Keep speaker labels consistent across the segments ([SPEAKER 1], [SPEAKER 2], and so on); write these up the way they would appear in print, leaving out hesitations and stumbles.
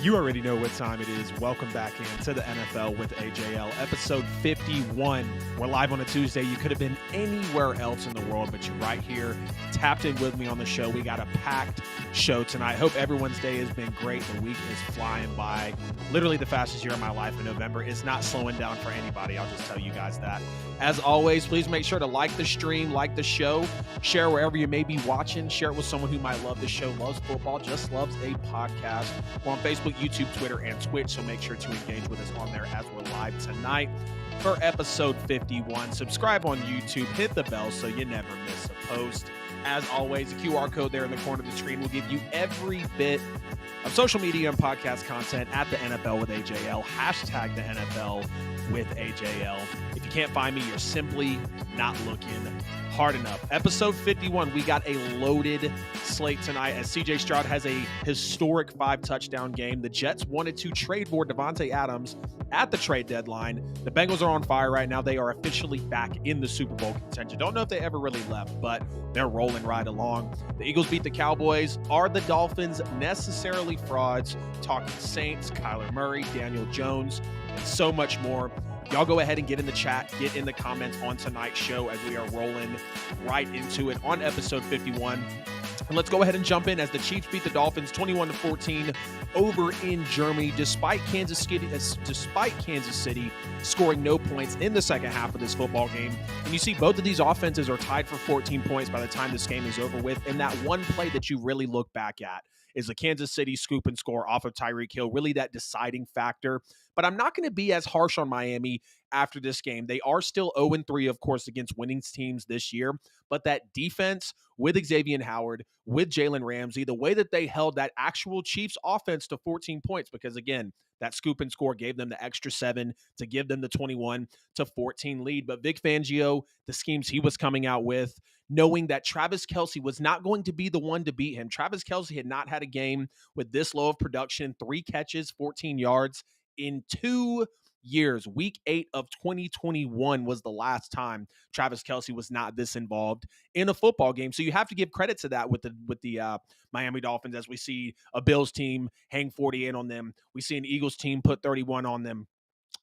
[SPEAKER 1] You already know what time it is. Welcome back into the NFL with AJL, episode 51. We're live on a Tuesday. You could have been anywhere else in the world, but you're right here, tapped in with me on the show. We got a packed show tonight. Hope everyone's day has been great. The week is flying by. Literally the fastest year of my life in November. It's not slowing down for anybody. I'll just tell you guys that. As always, please make sure to like the stream, like the show, share wherever you may be watching, share it with someone who might love the show, loves football, just loves a podcast. We're on Facebook, YouTube, Twitter, and Twitch, so make sure to engage with us on there as we're live tonight for episode 51. Subscribe on YouTube, hit the bell so you never miss a post. As always, the QR code there in the corner of the screen will give you every bit of social media and podcast content at the NFL with AJL. Hashtag the NFL with AJL. If you can't find me, you're simply not looking hard enough. Episode 51, we got a loaded slate tonight as CJ Stroud has a historic 5-touchdown game. The Jets wanted to trade for Davante Adams at the trade deadline. The Bengals are on fire right now. They are officially back in the Super Bowl contention. Don't know if they ever really left, but they're rolling right along. The Eagles beat the Cowboys. Are the Dolphins necessarily frauds? Talking Saints, Kyler Murray, Daniel Jones, and so much more. Y'all go ahead and get in the chat, get in the comments on tonight's show as we are rolling right into it on episode 51. And let's go ahead and jump in as the Chiefs beat the Dolphins 21-14 over in Germany, despite Kansas City scoring no points in the second half of this football game. And you see both of these offenses are tied for 14 points by the time this game is over with. And that one play that you really look back at is the Kansas City scoop and score off of Tyreek Hill, really that deciding factor. But I'm not going to be as harsh on Miami after this game. They are still 0-3, of course, against winning teams this year. But that defense with Xavier Howard, with Jalen Ramsey, the way that they held that actual Chiefs offense to 14 points, because again, that scoop and score gave them the extra 7 to give them the 21-14 lead. But Vic Fangio, the schemes he was coming out with, knowing that Travis Kelce was not going to be the one to beat him. Travis Kelce had not had a game with this low of production, 3 catches, 14 yards in 2 years. Week 8 of 2021 was the last time Travis Kelce was not this involved in a football game. So you have to give credit to that with the Miami Dolphins, as we see a Bills team hang 48 on them. We see an Eagles team put 31 on them.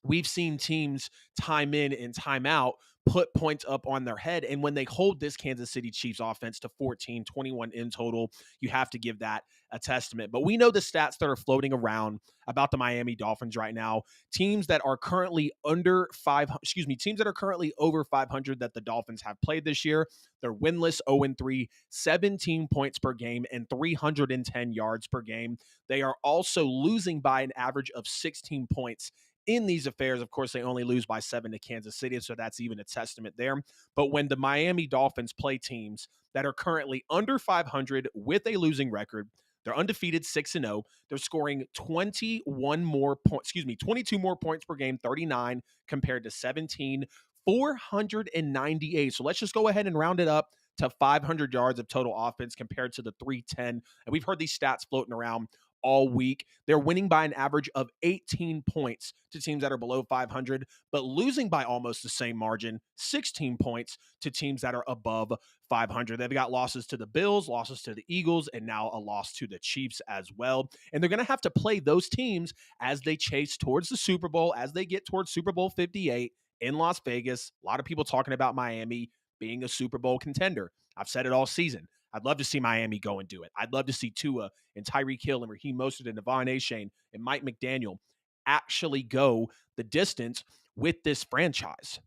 [SPEAKER 1] We've seen teams time in and time out put points up on their head. And when they hold this Kansas City Chiefs offense to 14, 21 in total, you have to give that a testament. But we know the stats that are floating around about the Miami Dolphins right now. Teams that are currently teams that are currently over 500 that the Dolphins have played this year. They're winless, 0-3, 17 points per game, and 310 yards per game. They are also losing by an average of 16 points in these affairs. Of course, they only lose by 7 to Kansas City, so that's even a testament there. But when the Miami Dolphins play teams that are currently under 500 with a losing record, they're undefeated 6-0. They're scoring 22 more points per game, 39 compared to 17, 498. So let's just go ahead and round it up to 500 yards of total offense compared to the 310. And we've heard these stats floating around all week. They're winning by an average of 18 points to teams that are below 500, but losing by almost the same margin, 16 points to teams that are above 500. They've got losses to the Bills, losses to the Eagles, and now a loss to the Chiefs as well. And they're going to have to play those teams as they chase towards the Super Bowl, as they get towards Super Bowl 58 in Las Vegas. A lot of people talking about Miami being a Super Bowl contender. I've said it all season. I'd love to see Miami go and do it. I'd love to see Tua and Tyreek Hill and Raheem Mostert and Devon Achane and Mike McDaniel actually go the distance with this franchise.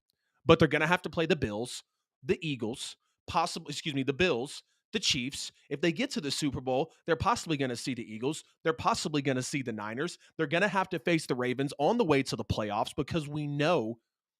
[SPEAKER 1] But they're going to have to play the Bills, the Eagles, the Bills, the Chiefs. If they get to the Super Bowl, they're possibly going to see the Eagles. They're possibly going to see the Niners. They're going to have to face the Ravens on the way to the playoffs, because we know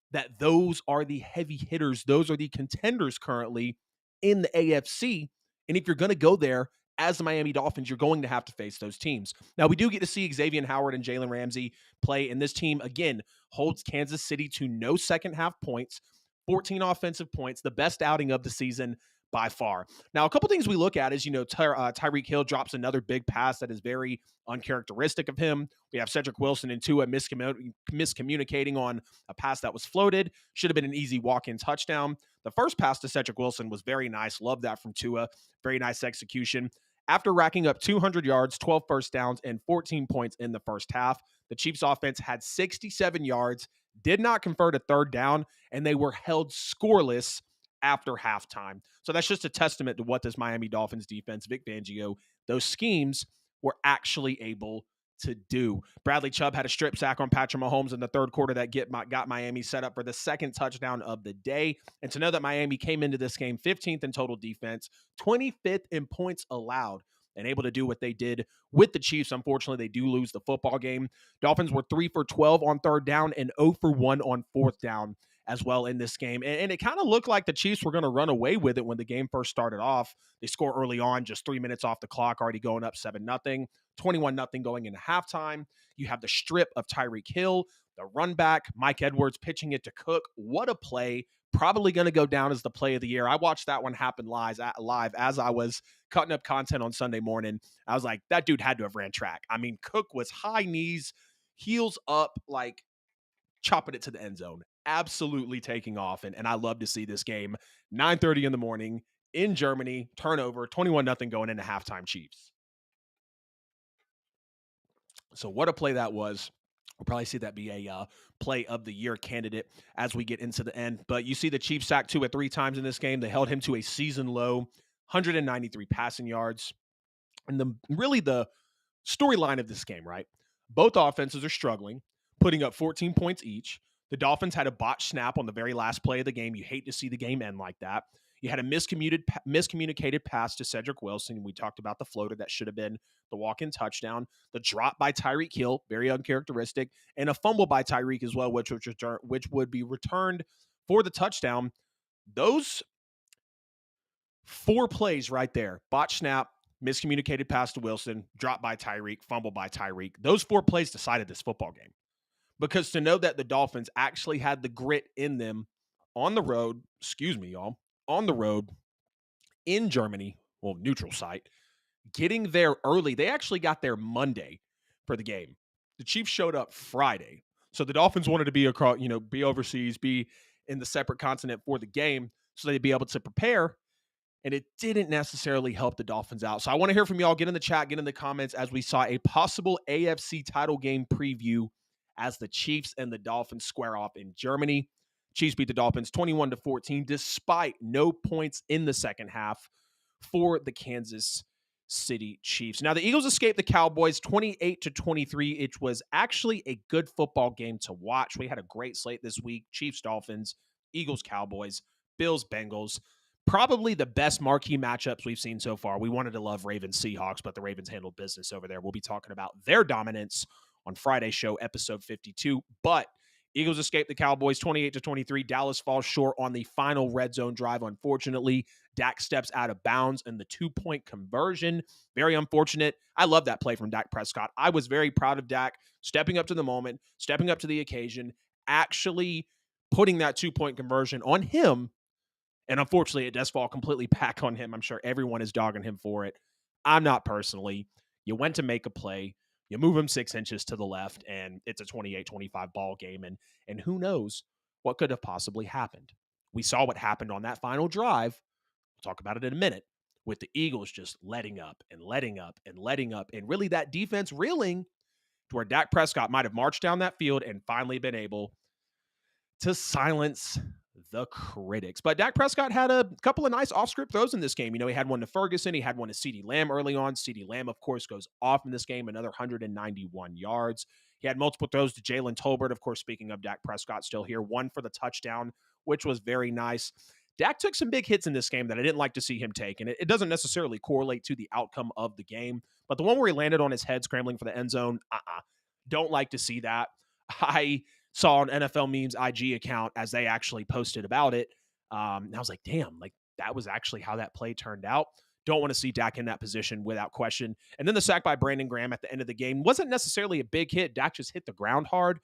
[SPEAKER 1] that those are the heavy hitters. Those are the contenders currently in the AFC. And if you're going to go there as the Miami Dolphins, you're going to have to face those teams. Now, we do get to see Xavier Howard and Jalen Ramsey play, and this team, again, holds Kansas City to no second half points, 14 offensive points, the best outing of the season by far. Now, a couple things we look at is, Tyreek Hill drops another big pass that is very uncharacteristic of him. We have Cedric Wilson and Tua miscommunicating on a pass that was floated. Should have been an easy walk-in touchdown. The first pass to Cedric Wilson was very nice. Love that from Tua. Very nice execution. After racking up 200 yards, 12 first downs, and 14 points in the first half, the Chiefs offense had 67 yards, did not convert a third down, and they were held scoreless after halftime. So that's just a testament to what this Miami Dolphins defense, Vic Fangio, those schemes were actually able to do. Bradley Chubb had a strip sack on Patrick Mahomes in the third quarter that got Miami set up for the second touchdown of the day. And to know that Miami came into this game 15th in total defense, 25th in points allowed, and able to do what they did with the Chiefs. Unfortunately, they do lose the football game. Dolphins were 3 for 12 on third down and 0 for 1 on fourth down as well in this game. And it kind of looked like the Chiefs were going to run away with it when the game first started off. They score early on, just 3 minutes off the clock, already going up 7-0, 21-0 going into halftime. You have the strip of Tyreek Hill, the run back, Mike Edwards pitching it to Cook. What a play. Probably going to go down as the play of the year. I watched that one happen live as I was cutting up content on Sunday morning. I was like, that dude had to have ran track. I mean, Cook was high knees, heels up, like chopping it to the end zone. Absolutely taking off. And I love to see this game. 9:30 in the morning in Germany, turnover, 21-0 going into halftime Chiefs. So what a play that was. We'll probably see that be a play of the year candidate as we get into the end. But you see the Chiefs sacked Tua 3 times in this game. They held him to a season low 193 passing yards. And the storyline of this game, right? Both offenses are struggling, putting up 14 points each. The Dolphins had a botched snap on the very last play of the game. You hate to see the game end like that. You had a miscommunicated pass to Cedric Wilson. We talked about the floater that should have been the walk-in touchdown. The drop by Tyreek Hill, very uncharacteristic, and a fumble by Tyreek as well, which would be returned for the touchdown. Those 4 plays right there: botched snap, miscommunicated pass to Wilson, drop by Tyreek, fumble by Tyreek. Those 4 plays decided this football game. Because to know that the Dolphins actually had the grit in them on the road, on the road in Germany, well, neutral site, getting there early. They actually got there Monday for the game. The Chiefs showed up Friday. So the Dolphins wanted to be across, be overseas, be in the separate continent for the game so they'd be able to prepare. And it didn't necessarily help the Dolphins out. So I want to hear from y'all. Get in the chat, get in the comments as we saw a possible AFC title game preview as the Chiefs and the Dolphins square off in Germany. Chiefs beat the Dolphins 21-14 despite no points in the second half for the Kansas City Chiefs. Now, the Eagles escaped the Cowboys 28-23. It was actually a good football game to watch. We had a great slate this week. Chiefs, Dolphins, Eagles, Cowboys, Bills, Bengals. Probably the best marquee matchups we've seen so far. We wanted to love Ravens, Seahawks, but the Ravens handled business over there. We'll be talking about their dominance on Friday's show, episode 52. But Eagles escape the Cowboys 28-23. Dallas falls short on the final red zone drive. Unfortunately, Dak steps out of bounds in the 2-point conversion. Very unfortunate. I love that play from Dak Prescott. I was very proud of Dak stepping up to the moment, stepping up to the occasion, actually putting that 2-point conversion on him. And unfortunately, it does fall completely back on him. I'm sure everyone is dogging him for it. I'm not personally. You went to make a play. You move him 6 inches to the left, and it's a 28-25 ball game. And who knows what could have possibly happened. We saw what happened on that final drive. We'll talk about it in a minute, with the Eagles just letting up and letting up and letting up. And really that defense reeling to where Dak Prescott might have marched down that field and finally been able to silence the critics. But Dak Prescott had a couple of nice off-script throws in this game. He had one to Ferguson. He had one to CeeDee Lamb early on. CeeDee Lamb, of course, goes off in this game, another 191 yards. He had multiple throws to Jalen Tolbert. Of course, speaking of Dak Prescott still here, one for the touchdown, which was very nice. Dak took some big hits in this game that I didn't like to see him take, and it doesn't necessarily correlate to the outcome of the game. But the one where he landed on his head scrambling for the end zone, don't like to see that. I saw on NFL Memes IG account as they actually posted about it. And I was like, damn, like that was actually how that play turned out. Don't want to see Dak in that position without question. And then the sack by Brandon Graham at the end of the game wasn't necessarily a big hit. Dak just hit the ground hard.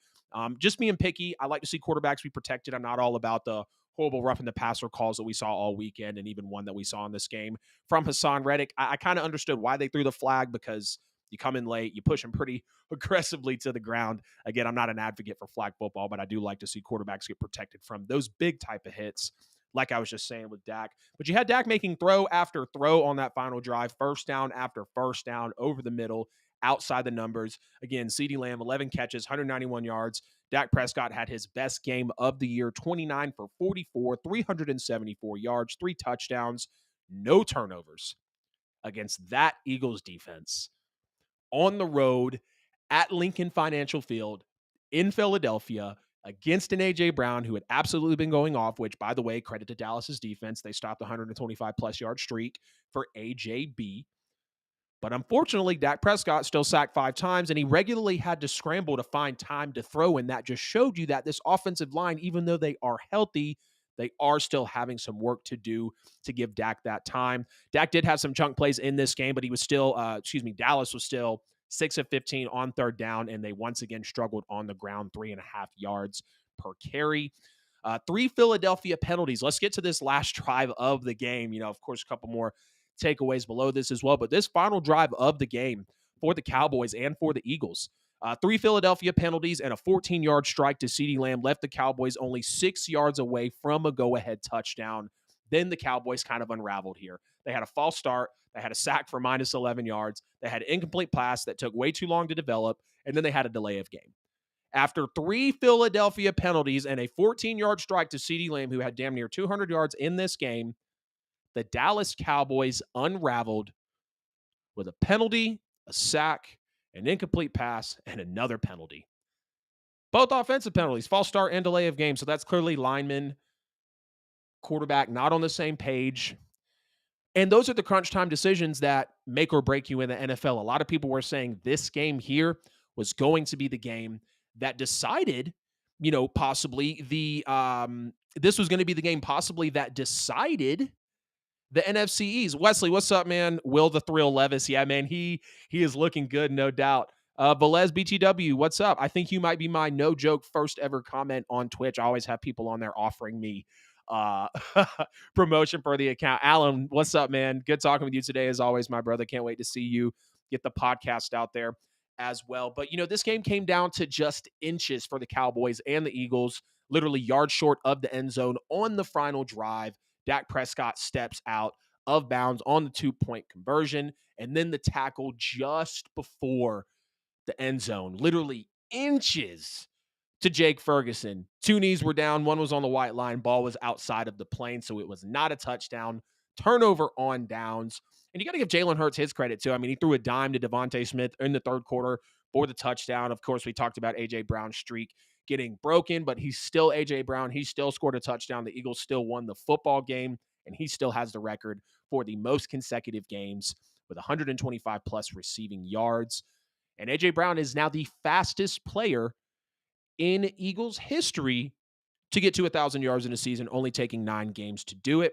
[SPEAKER 1] Just being picky. I like to see quarterbacks be protected. I'm not all about the horrible roughing the passer calls that we saw all weekend, and even one that we saw in this game from Hassan Reddick. I kind of understood why they threw the flag, because you come in late, you push him pretty aggressively to the ground. Again, I'm not an advocate for flag football, but I do like to see quarterbacks get protected from those big type of hits, like I was just saying with Dak. But you had Dak making throw after throw on that final drive, first down after first down over the middle, outside the numbers. Again, CeeDee Lamb, 11 catches, 191 yards. Dak Prescott had his best game of the year, 29 for 44, 374 yards, 3 touchdowns, no turnovers against that Eagles defense on the road at Lincoln Financial Field in Philadelphia against an A.J. Brown who had absolutely been going off, which, by the way, credit to Dallas's defense. They stopped the 125-plus yard streak for A.J.B. But unfortunately, Dak Prescott still sacked 5 times, and he regularly had to scramble to find time to throw, and that just showed you that this offensive line, even though they are healthy, they are still having some work to do to give Dak that time. Dak did have some chunk plays in this game, but he was still, Dallas was still 6 of 15 on third down, and they once again struggled on the ground, 3.5 yards per carry. 3 Philadelphia penalties. Let's get to this last drive of the game. Of course, a couple more takeaways below this as well. But this final drive of the game for the Cowboys and for the Eagles, 3 Philadelphia penalties and a 14-yard strike to CeeDee Lamb left the Cowboys only 6 yards away from a go-ahead touchdown. Then the Cowboys kind of unraveled here. They had a false start. They had a sack for minus 11 yards. They had an incomplete pass that took way too long to develop. And then they had a delay of game. After 3 Philadelphia penalties and a 14-yard strike to CeeDee Lamb, who had damn near 200 yards in this game, the Dallas Cowboys unraveled with a penalty, a sack, an incomplete pass, and another penalty. Both offensive penalties, false start and delay of game. So that's clearly lineman, quarterback not on the same page. And those are the crunch time decisions that make or break you in the NFL. A lot of people were saying this game here was going to be the game that decided, possibly this was going to be the game possibly that decided the NFC East. Wesley, what's up, man? Will the Thrill Levis. Yeah, man, he is looking good, no doubt. Velez BTW, what's up? I think you might be my no joke first ever comment on Twitch. I always have people on there offering me promotion for the account. Alan, what's up, man? Good talking with you today, as always, my brother. Can't wait to see you get the podcast out there as well. But, this game came down to just inches for the Cowboys and the Eagles, literally yards short of the end zone on the final drive. Dak Prescott steps out of bounds on the 2-point conversion, and then the tackle just before the end zone, literally inches to Jake Ferguson. 2 knees were down, one was on the white line, ball was outside of the plane, so it was not a touchdown. Turnover on downs. And you got to give Jalen Hurts his credit, too. I mean, he threw a dime to Davante Smith in the third quarter for the touchdown. Of course, we talked about A.J. Brown's streak getting broken, but he's still A.J. Brown. He still scored a touchdown. The Eagles still won the football game, and he still has the record for the most consecutive games with 125-plus receiving yards. And A.J. Brown is now the fastest player in Eagles history to get to 1,000 yards in a season, only taking 9 games to do it.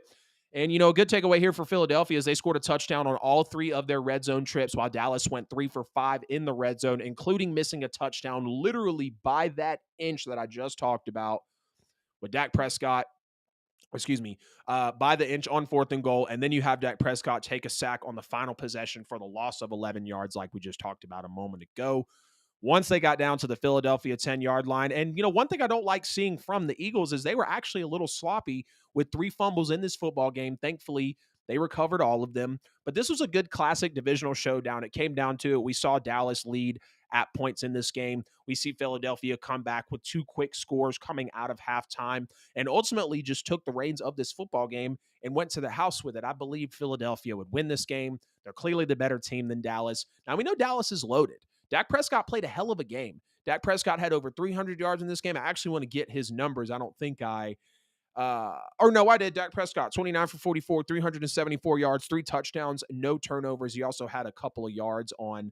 [SPEAKER 1] And, a good takeaway here for Philadelphia is they scored a touchdown on all 3 of their red zone trips, while Dallas went 3 for 5 in the red zone, including missing a touchdown literally by that inch that I just talked about with Dak Prescott. By the inch on 4th and goal. And then you have Dak Prescott take a sack on the final possession for the loss of 11 yards, like we just talked about a moment ago. Once they got down to the Philadelphia 10-yard line. And, one thing I don't like seeing from the Eagles is they were actually a little sloppy with 3 fumbles in this football game. Thankfully, they recovered all of them. But this was a good classic divisional showdown. It came down to it. We saw Dallas lead at points in this game. We see Philadelphia come back with 2 quick scores coming out of halftime and ultimately just took the reins of this football game and went to the house with it. I believe Philadelphia would win this game. They're clearly the better team than Dallas. Now, we know Dallas is loaded. Dak Prescott played a hell of a game. Dak Prescott had over 300 yards in this game. I actually want to get his numbers. I don't think I did. Dak Prescott, 29 for 44, 374 yards, 3 touchdowns, no turnovers. He also had a few yards on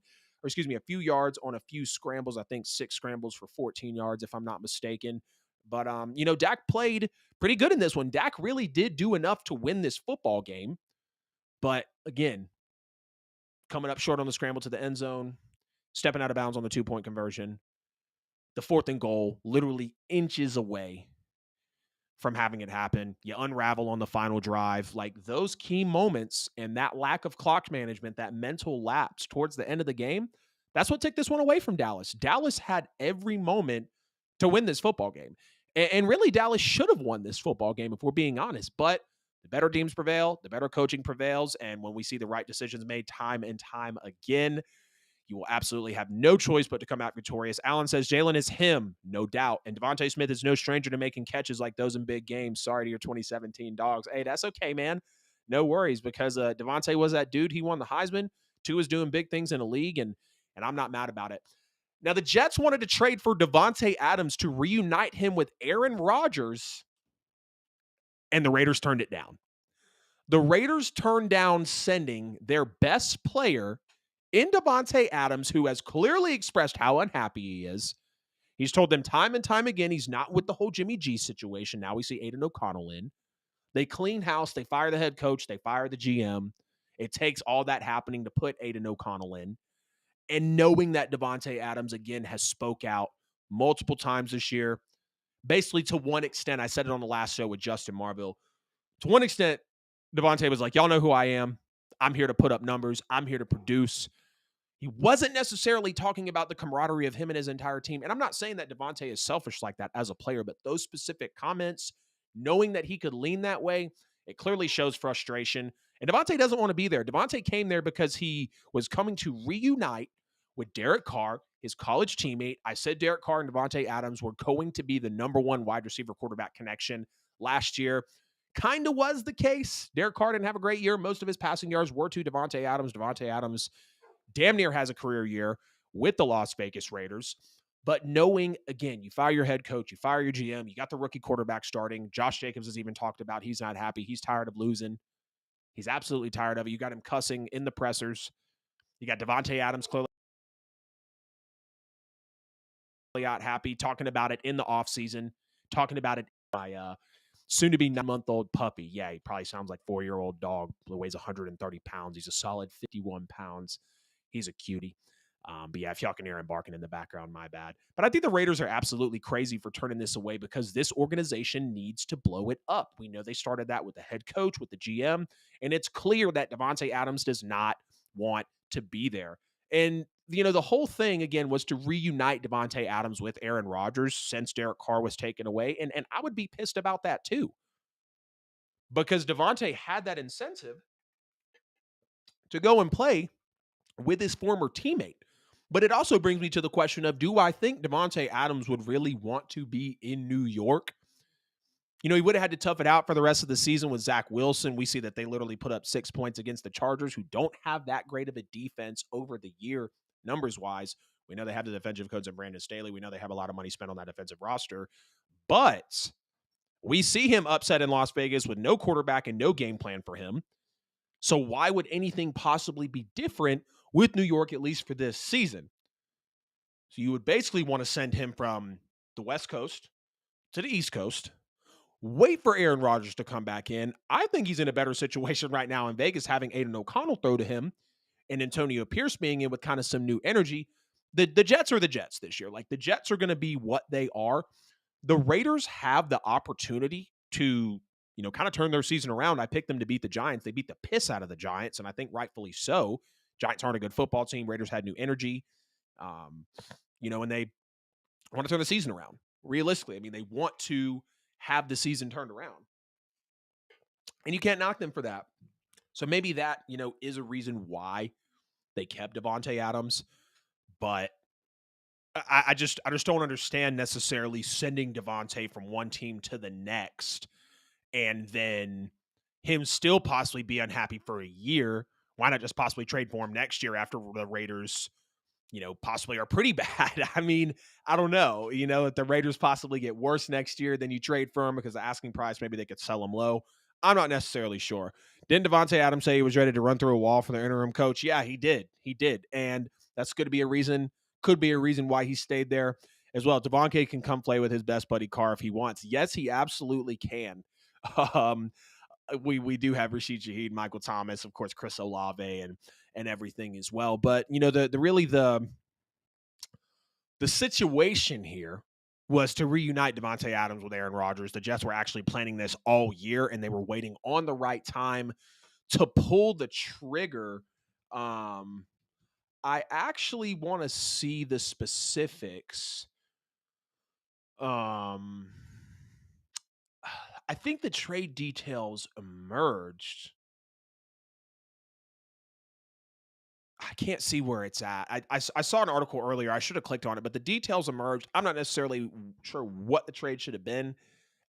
[SPEAKER 1] a few scrambles. I think 6 scrambles for 14 yards, if I'm not mistaken. But, Dak played pretty good in this one. Dak really did do enough to win this football game. But, again, coming up short on the scramble to the end zone, stepping out of bounds on the 2-point conversion, the 4th and goal, literally inches away from having it happen. You unravel on the final drive. Like those key moments and that lack of clock management, that mental lapse towards the end of the game, that's what took this one away from Dallas. Dallas had every moment to win this football game. And really, Dallas should have won this football game if we're being honest. But the better teams prevail, the better coaching prevails. And when we see the right decisions made time and time again, you will absolutely have no choice but to come out victorious. Allen says Jalen is him, no doubt. And Davante Smith is no stranger to making catches like those in big games. Sorry to your 2017 dogs. Hey, that's okay, man. No worries, because Davante was that dude. He won the Heisman. Tua is doing big things in the league, and I'm not mad about it. Now, the Jets wanted to trade for Davante Adams to reunite him with Aaron Rodgers, and the Raiders turned it down. The Raiders turned down sending their best player in Davante Adams, who has clearly expressed how unhappy he is. He's told them time and time again he's not with the whole Jimmy G situation. Now we see Aiden O'Connell in. They clean house. They fire the head coach. They fire the GM. It takes all that happening to put Aiden O'Connell in. And knowing that Davante Adams, again, has spoke out multiple times this year, basically to one extent, I said it on the last show with Justin Marville, to one extent, Davante was like, y'all know who I am. I'm here to put up numbers. I'm here to produce. He wasn't necessarily talking about the camaraderie of him and his entire team. And I'm not saying that Davante is selfish like that as a player, but those specific comments, knowing that he could lean that way, it clearly shows frustration. And Davante doesn't want to be there. Davante came there because he was coming to reunite with Derek Carr, his college teammate. I said Derek Carr and Davante Adams were going to be the number one wide receiver quarterback connection last year. Kind of was the case. Derek Carr didn't have a great year. Most of his passing yards were to Davante Adams. Davante Adams damn near has a career year with the Las Vegas Raiders. But knowing, again, you fire your head coach, you fire your GM, you got the rookie quarterback starting. Josh Jacobs has even talked about he's not happy. He's tired of losing. He's absolutely tired of it. You got him cussing in the pressers. You got Davante Adams clearly not happy, talking about it in the offseason, talking about it by soon-to-be 9-month-old puppy. Yeah, he probably sounds like 4-year-old dog who weighs 130 pounds. He's a solid 51 pounds. He's a cutie. But yeah, if y'all can hear him barking in the background, my bad. But I think the Raiders are absolutely crazy for turning this away because this organization needs to blow it up. We know they started that with the head coach, with the GM, and it's clear that Davante Adams does not want to be there. And, the whole thing, again, was to reunite Davante Adams with Aaron Rodgers since Derek Carr was taken away. And I would be pissed about that too, because Davante had that incentive to go and play with his former teammate. But it also brings me to the question of, do I think Davante Adams would really want to be in New York? He would have had to tough it out for the rest of the season with Zach Wilson. We see that they literally put up 6 points against the Chargers, who don't have that great of a defense over the year, numbers-wise. We know they have the defensive coach of Brandon Staley. We know they have a lot of money spent on that defensive roster. But we see him upset in Las Vegas with no quarterback and no game plan for him. So why would anything possibly be different with New York, at least for this season? So you would basically want to send him from the West Coast to the East Coast, wait for Aaron Rodgers to come back in. I think he's in a better situation right now in Vegas, having Aiden O'Connell throw to him and Antonio Pierce being in with kind of some new energy. The Jets are the Jets this year. Like, the Jets are going to be what they are. The Raiders have the opportunity to, kind of turn their season around. I picked them to beat the Giants. They beat the piss out of the Giants, and I think rightfully so. Giants aren't a good football team. Raiders had new energy, and they want to turn the season around. Realistically, they want to have the season turned around. And you can't knock them for that. So maybe that, is a reason why they kept Davante Adams. But I just don't understand necessarily sending Davante from one team to the next and then him still possibly be unhappy for a year. Why not just possibly trade for him next year after the Raiders, possibly are pretty bad? I don't know. If the Raiders possibly get worse next year, then you trade for him because the asking price, maybe they could sell him low. I'm not necessarily sure. Didn't Davante Adams say he was ready to run through a wall for the interim coach? Yeah, he did. He did. And that's going to be a reason, could be a reason why he stayed there as well. Davante can come play with his best buddy Carr if he wants. Yes, he absolutely can. We do have Rashid Shaheed, Michael Thomas, of course, Chris Olave, and everything as well. But the situation here was to reunite Davante Adams with Aaron Rodgers. The Jets were actually planning this all year, and they were waiting on the right time to pull the trigger. Um, I actually want to see the specifics. Um, I think the trade details emerged. I can't see where it's at. I saw an article earlier. I should have clicked on it, but the details emerged. I'm not necessarily sure what the trade should have been.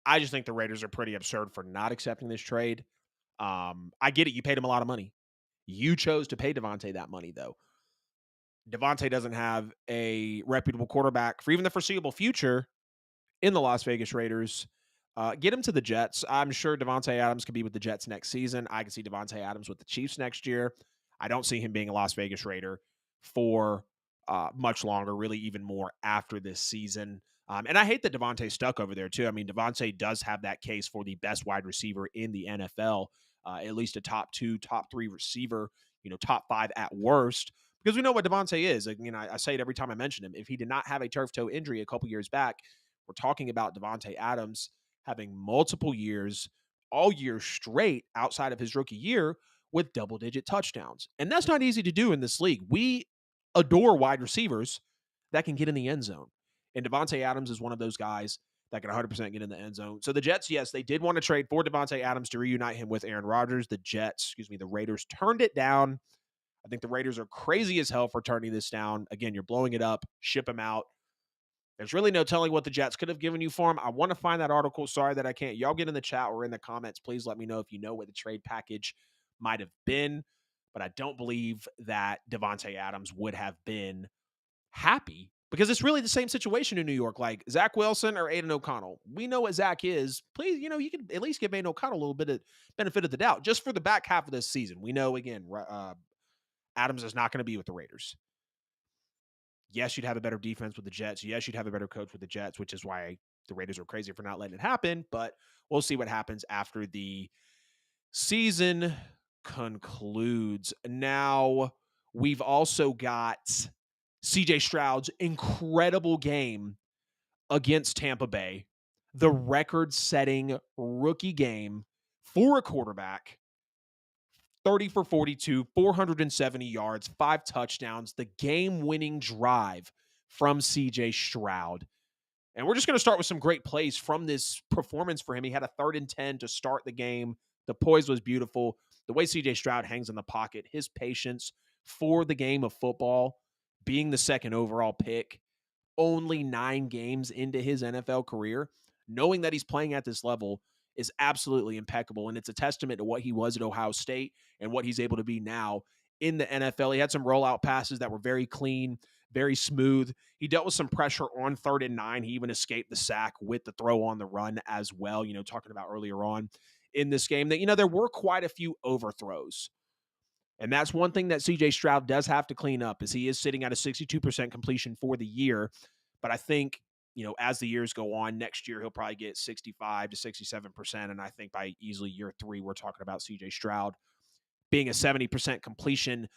[SPEAKER 1] I just think the Raiders are pretty absurd for not accepting this trade. I get it. You paid him a lot of money. You chose to pay Davante that money, though. Davante doesn't have a reputable quarterback for even the foreseeable future in the Las Vegas Raiders. Get him to the Jets. I'm sure Davante Adams could be with the Jets next season. I can see Davante Adams with the Chiefs next year. I don't see him being a Las Vegas Raider for much longer, really even more after this season. And I hate that Davante's stuck over there too. I mean, Davante does have that case for the best wide receiver in the NFL, at least a top two, top three receiver, top five at worst. Because we know what Davante is. Like, I say it every time I mention him. If he did not have a turf toe injury a couple years back, we're talking about Davante Adams having multiple years, all year straight outside of his rookie year with double-digit touchdowns. And that's not easy to do in this league. We adore wide receivers that can get in the end zone. And Davante Adams is one of those guys that can 100% get in the end zone. So the Jets, yes, they did want to trade for Davante Adams to reunite him with Aaron Rodgers. The Raiders turned it down. I think the Raiders are crazy as hell for turning this down. Again, you're blowing it up, ship him out. There's really no telling what the Jets could have given you for him. I want to find that article. Sorry that I can't. Y'all get in the chat or in the comments. Please let me know if you know what the trade package might have been. But I don't believe that Davante Adams would have been happy because it's really the same situation in New York. Like Zach Wilson or Aiden O'Connell. We know what Zach is. Please, you can at least give Aiden O'Connell a little bit of benefit of the doubt just for the back half of this season. We know, again, Adams is not going to be with the Raiders. Yes, you'd have a better defense with the Jets. Yes, you'd have a better coach with the Jets, which is why the Raiders are crazy for not letting it happen. But we'll see what happens after the season concludes. Now, we've also got CJ Stroud's incredible game against Tampa Bay, the record setting rookie game for a quarterback. 30 for 42, 470 yards, 5 touchdowns, the game-winning drive from CJ Stroud. And we're just going to start with some great plays from this performance for him. He had a 3rd and 10 to start the game. The poise was beautiful. The way CJ Stroud hangs in the pocket, his patience for the game of football, being the 2nd overall pick, only 9 games into his NFL career, knowing that he's playing at this level is absolutely impeccable. And it's a testament to what he was at Ohio State and what he's able to be now in the NFL. He had some rollout passes that were very clean, very smooth. He dealt with some pressure on 3rd and 9. He even escaped the sack with the throw on the run as well. Talking about earlier on in this game that, there were quite a few overthrows. And that's one thing that CJ Stroud does have to clean up is he is sitting at a 62% completion for the year. But I think, as the years go on, next year he'll probably get 65 to 67%. And I think by easily year 3, we're talking about CJ Stroud being a 70% completion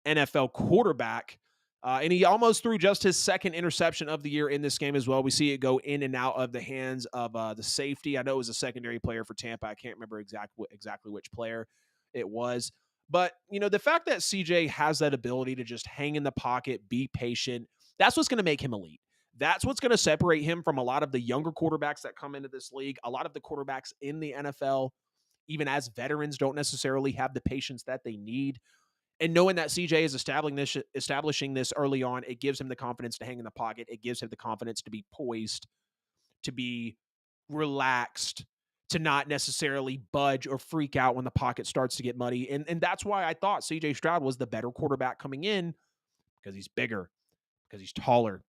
[SPEAKER 1] NFL quarterback. And he almost threw just his 2nd interception of the year in this game as well. We see it go in and out of the hands of the safety. I know it was a secondary player for Tampa. I can't remember exactly which player it was. But, the fact that CJ has that ability to just hang in the pocket, be patient, that's what's going to make him elite. That's what's going to separate him from a lot of the younger quarterbacks that come into this league. A lot of the quarterbacks in the NFL, even as veterans, don't necessarily have the patience that they need. And knowing that CJ is establishing this early on, it gives him the confidence to hang in the pocket. It gives him the confidence to be poised, to be relaxed, to not necessarily budge or freak out when the pocket starts to get muddy. And that's why I thought CJ Stroud was the better quarterback coming in, because he's bigger, because he's taller,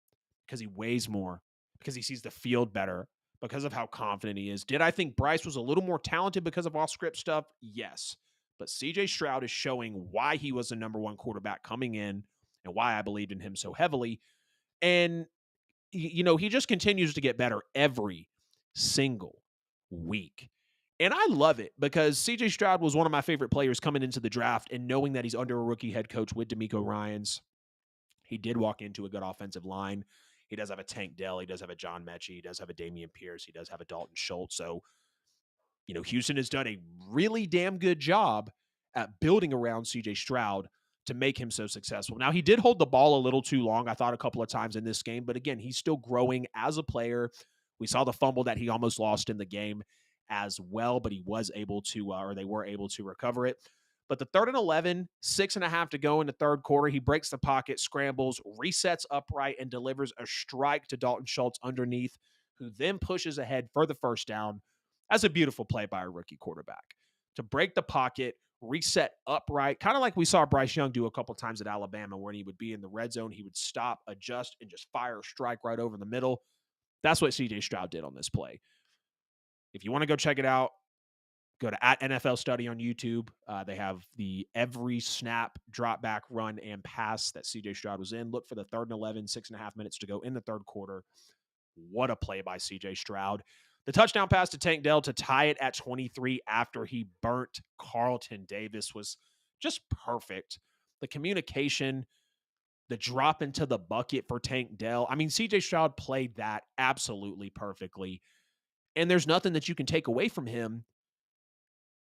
[SPEAKER 1] because he weighs more, because he sees the field better, because of how confident he is. Did I think Bryce was a little more talented because of off-script stuff? Yes. But CJ Stroud is showing why he was the number 1 quarterback coming in and why I believed in him so heavily. And, he just continues to get better every single week. And I love it because CJ Stroud was one of my favorite players coming into the draft, and knowing that he's under a rookie head coach with DeMeco Ryans, he did walk into a good offensive line. He does have a Tank Dell. He does have a John Mechie. He does have a Damian Pierce. He does have a Dalton Schultz. So, Houston has done a really damn good job at building around CJ Stroud to make him so successful. Now, he did hold the ball a little too long, I thought, a couple of times in this game. But again, he's still growing as a player. We saw the fumble that he almost lost in the game as well, but he was able to, or they were able to recover it. But the 3rd and 11, 6.5 to go in the third quarter, he breaks the pocket, scrambles, resets upright, and delivers a strike to Dalton Schultz underneath, who then pushes ahead for the first down. That's a beautiful play by a rookie quarterback. To break the pocket, reset upright, kind of like we saw Bryce Young do a couple times at Alabama, when he would be in the red zone, he would stop, adjust, and just fire a strike right over the middle. That's what CJ Stroud did on this play. If you want to go check it out, go to @NFL Study on YouTube. They have the every snap, drop back, run, and pass that CJ Stroud was in. Look for the 3rd and 11, 6.5 minutes to go in the third quarter. What a play by CJ Stroud. The touchdown pass to Tank Dell to tie it at 23 after he burnt Carlton Davis was just perfect. The communication, the drop into the bucket for Tank Dell. I mean, CJ Stroud played that absolutely perfectly. And there's nothing that you can take away from him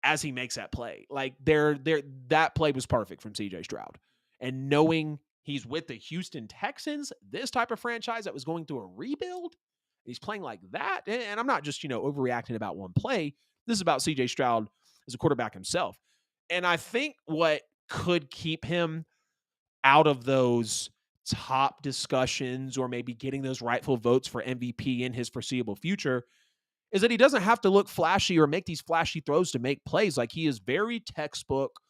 [SPEAKER 1] as he makes that play. Like that play was perfect from CJ Stroud. And knowing he's with the Houston Texans, this type of franchise that was going through a rebuild, he's playing like that. And I'm not just, overreacting about one play. This is about CJ Stroud as a quarterback himself. And I think what could keep him out of those top discussions, or maybe getting those rightful votes for MVP in his foreseeable future, is that he doesn't have to look flashy or make these flashy throws to make plays. Like, he is very textbook,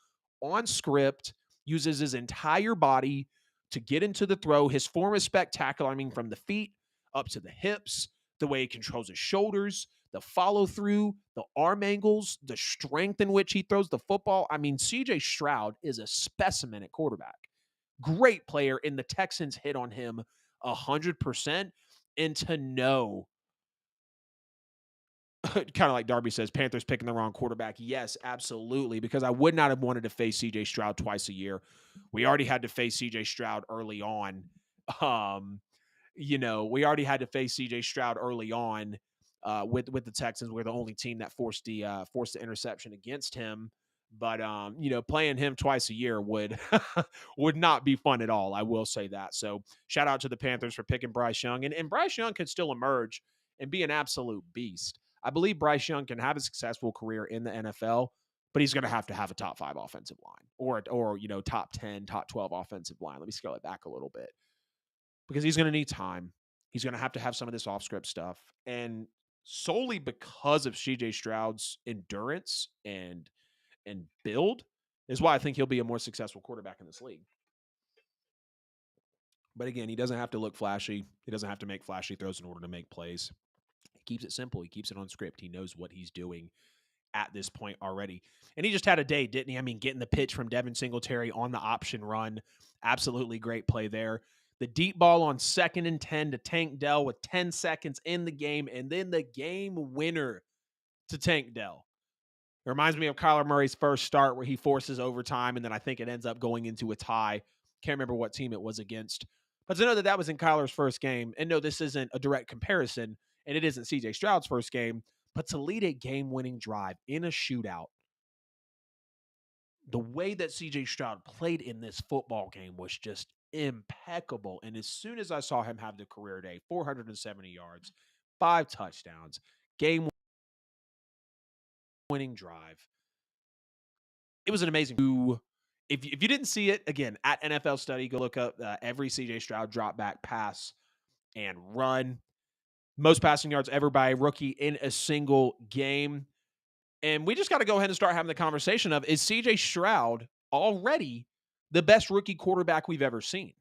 [SPEAKER 1] on script, uses his entire body to get into the throw. His form is spectacular. I mean, from the feet up to the hips, the way he controls his shoulders, the follow through, the arm angles, the strength in which he throws the football. I mean, CJ Stroud is a specimen at quarterback. Great player, and the Texans hit on him 100%. And to know, kind of like Darby says, Panthers picking the wrong quarterback. Yes, absolutely, because I would not have wanted to face CJ Stroud twice a year. We already had to face CJ Stroud early on. We already had to face CJ Stroud early on with the Texans. We're the only team that forced the interception against him. But playing him twice a year would would not be fun at all. I will say that. So shout out to the Panthers for picking Bryce Young, and Bryce Young could still emerge and be an absolute beast. I believe Bryce Young can have a successful career in the NFL, but he's going to have a top 5 offensive line, or top 10, top 12 offensive line. Let me scale it back a little bit, because he's going to need time. He's going to have some of this off script stuff, and solely because of CJ Stroud's endurance and build is why I think he'll be a more successful quarterback in this league. But again, he doesn't have to look flashy. He doesn't have to make flashy throws in order to make plays. He keeps it simple. He keeps it on script. He knows what he's doing at this point already. And he just had a day, didn't he? I mean, getting the pitch from Devin Singletary on the option run. Absolutely great play there. The deep ball on 2nd and 10 to Tank Dell with 10 seconds in the game, and then the game winner to Tank Dell. It reminds me of Kyler Murray's first start, where he forces overtime, and then I think it ends up going into a tie. Can't remember what team it was against. But to know that was in Kyler's first game, and no, this isn't a direct comparison, and it isn't CJ Stroud's first game, but to lead a game-winning drive in a shootout, the way that CJ Stroud played in this football game was just impeccable. And as soon as I saw him have the career day, 470 yards, 5 touchdowns, game-winning drive, it was an amazing. If you didn't see it, again, at NFL Study, go look up every CJ Stroud drop back, pass, and run. Most passing yards ever by a rookie in a single game. And we just got to go ahead and start having the conversation of, is CJ Stroud already the best rookie quarterback we've ever seen?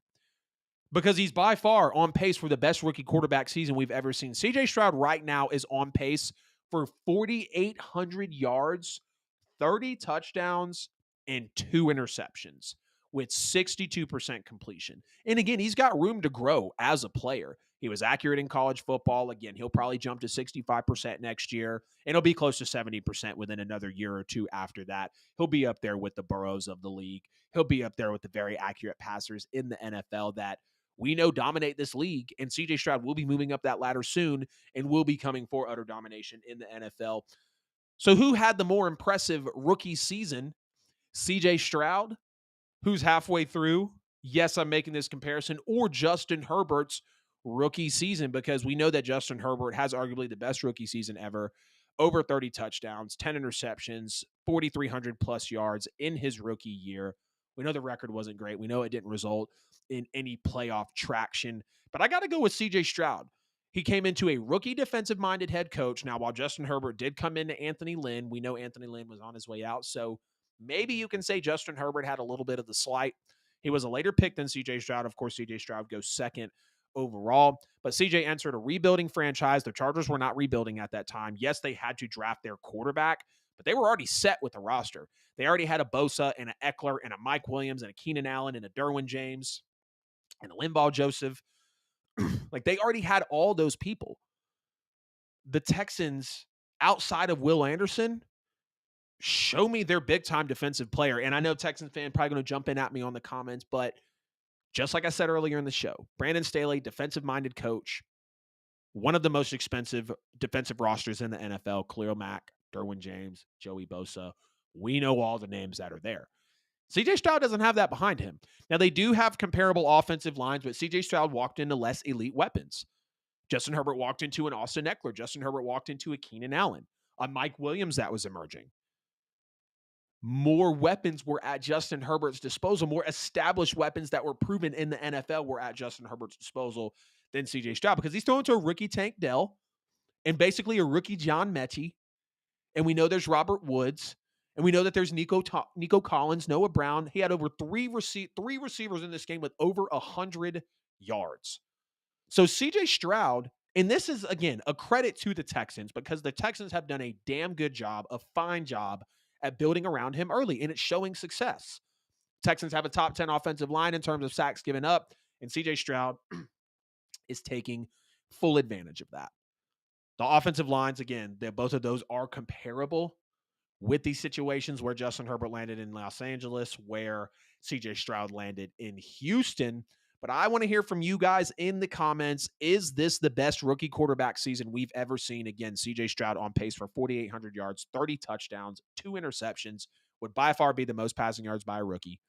[SPEAKER 1] Because he's by far on pace for the best rookie quarterback season we've ever seen. CJ Stroud right now is on pace for 4,800 yards, 30 touchdowns, and 2 interceptions with 62% completion. And again, he's got room to grow as a player. He was accurate in college football. Again, he'll probably jump to 65% next year, and he'll be close to 70% within another year or two after that. He'll be up there with the Burrows of the league. He'll be up there with the very accurate passers in the NFL that we know dominate this league, and CJ Stroud will be moving up that ladder soon and will be coming for utter domination in the NFL. So who had the more impressive rookie season? CJ Stroud, who's halfway through. Yes, I'm making this comparison, or Justin Herbert's rookie season, because we know that Justin Herbert has arguably the best rookie season ever. Over 30 touchdowns, 10 interceptions, 4,300 plus yards in his rookie year. We know the record wasn't great. We know it didn't result in any playoff traction, but I got to go with CJ Stroud. He came into a rookie defensive minded head coach. Now, while Justin Herbert did come into Anthony Lynn, we know Anthony Lynn was on his way out. So maybe you can say Justin Herbert had a little bit of the slight. He was a later pick than CJ Stroud. Of course, CJ Stroud goes second overall. But CJ entered a rebuilding franchise. The Chargers were not rebuilding at that time. Yes, they had to draft their quarterback, but they were already set with the roster. They already had a Bosa and an Eckler and a Mike Williams and a Keenan Allen and a Derwin James and a Linval Joseph. Like, they already had all those people. The Texans, outside of Will Anderson, show me their big-time defensive player. And I know Texans fan probably going to jump in at me on the comments, but just like I said earlier in the show, Brandon Staley, defensive-minded coach, one of the most expensive defensive rosters in the NFL, Khalil Mack, Derwin James, Joey Bosa. We know all the names that are there. CJ Stroud doesn't have that behind him. Now, they do have comparable offensive lines, but CJ Stroud walked into less elite weapons. Justin Herbert walked into an Austin Eckler. Justin Herbert walked into a Keenan Allen, a Mike Williams that was emerging. More weapons were at Justin Herbert's disposal. More established weapons that were proven in the NFL were at Justin Herbert's disposal than CJ Stroud, because he's throwing to a rookie Tank Dell and basically a rookie John Mechie. And we know there's Robert Woods. And we know that there's Nico Collins, Noah Brown. He had over three receivers in this game with over 100 yards. So CJ Stroud, and this is, again, a credit to the Texans, because the Texans have done a damn good job, a fine job at building around him early, and it's showing success. Texans have a top 10 offensive line in terms of sacks given up, and CJ Stroud is taking full advantage of that. The offensive lines, again, both of those are comparable with these situations where Justin Herbert landed in Los Angeles, where CJ Stroud landed in Houston. But I want to hear from you guys in the comments. Is this the best rookie quarterback season we've ever seen? Again, CJ Stroud on pace for 4,800 yards, 30 touchdowns, 2 interceptions, would by far be the most passing yards by a rookie,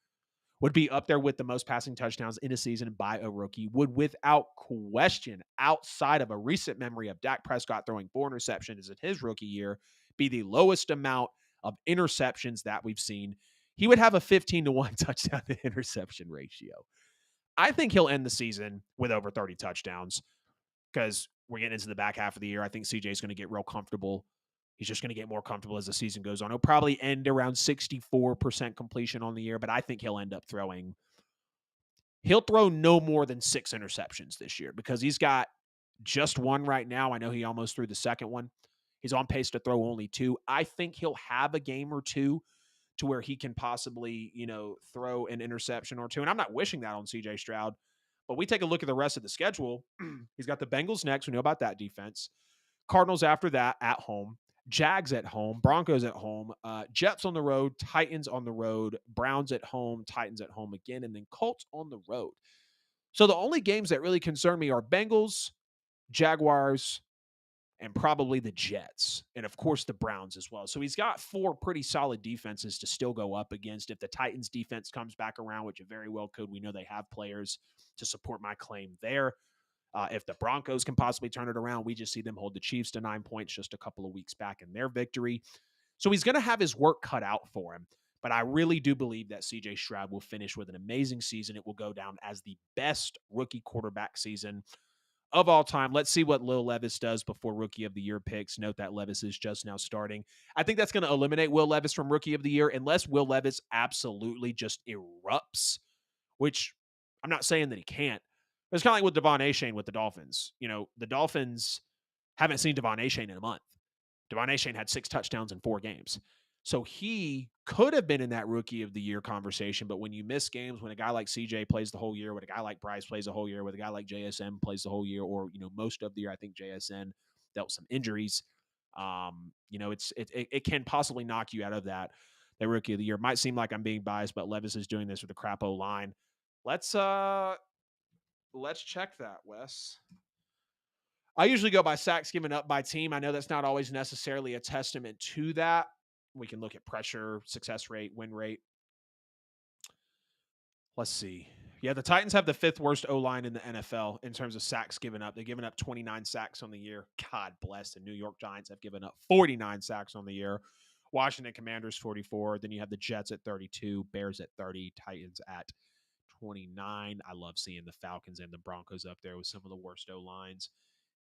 [SPEAKER 1] would be up there with the most passing touchdowns in a season by a rookie, would without question, outside of a recent memory of Dak Prescott throwing 4 interceptions in his rookie year, be the lowest amount of interceptions that we've seen. He would have a 15-1 touchdown to interception ratio. I think he'll end the season with over 30 touchdowns, because we're getting into the back half of the year. I think CJ is going to get real comfortable. He's just going to get more comfortable as the season goes on. He'll probably end around 64% completion on the year, but I think he'll throw no more than 6 interceptions this year, because he's got just 1 right now. I know he almost threw the second one. He's on pace to throw only 2. I think he'll have a game or 2 to where he can possibly, throw an interception or 2. And I'm not wishing that on CJ Stroud, but we take a look at the rest of the schedule. He's got the Bengals next. We know about that defense. Cardinals after that at home. Jags at home. Broncos at home. Jets on the road. Titans on the road. Browns at home. Titans at home again. And then Colts on the road. So the only games that really concern me are Bengals, Jaguars, and probably the Jets, and of course the Browns as well. So he's got 4 pretty solid defenses to still go up against. If the Titans defense comes back around, which it very well could, we know they have players to support my claim there. If the Broncos can possibly turn it around, we just see them hold the Chiefs to 9 points just a couple of weeks back in their victory. So he's going to have his work cut out for him. But I really do believe that CJ Stroud will finish with an amazing season. It will go down as the best rookie quarterback season of all time. Let's see what Will Levis does before Rookie of the Year picks. Note that Levis is just now starting. I think that's going to eliminate Will Levis from Rookie of the Year, unless Will Levis absolutely just erupts, which I'm not saying that he can't. But it's kind of like with Devon Achane with the Dolphins. The Dolphins haven't seen Devon Achane in a month. Devon Achane had 6 touchdowns in 4 games. So he could have been in that Rookie of the Year conversation, but when you miss games, when a guy like CJ plays the whole year, when a guy like Bryce plays the whole year, when a guy like JSN plays the whole year, or most of the year, I think JSN dealt with some injuries. It can possibly knock you out of that Rookie of the Year. It might seem like I'm being biased, but Levis is doing this with a crap O line. Let's let's check that, Wes. I usually go by sacks given up by team. I know that's not always necessarily a testament to that. We can look at pressure, success rate, win rate. Let's see. Yeah, the Titans have the 5th worst O-line in the NFL in terms of sacks given up. They've given up 29 sacks on the year. God bless. The New York Giants have given up 49 sacks on the year. Washington Commanders 44. Then you have the Jets at 32, Bears at 30, Titans at 29. I love seeing the Falcons and the Broncos up there with some of the worst O-lines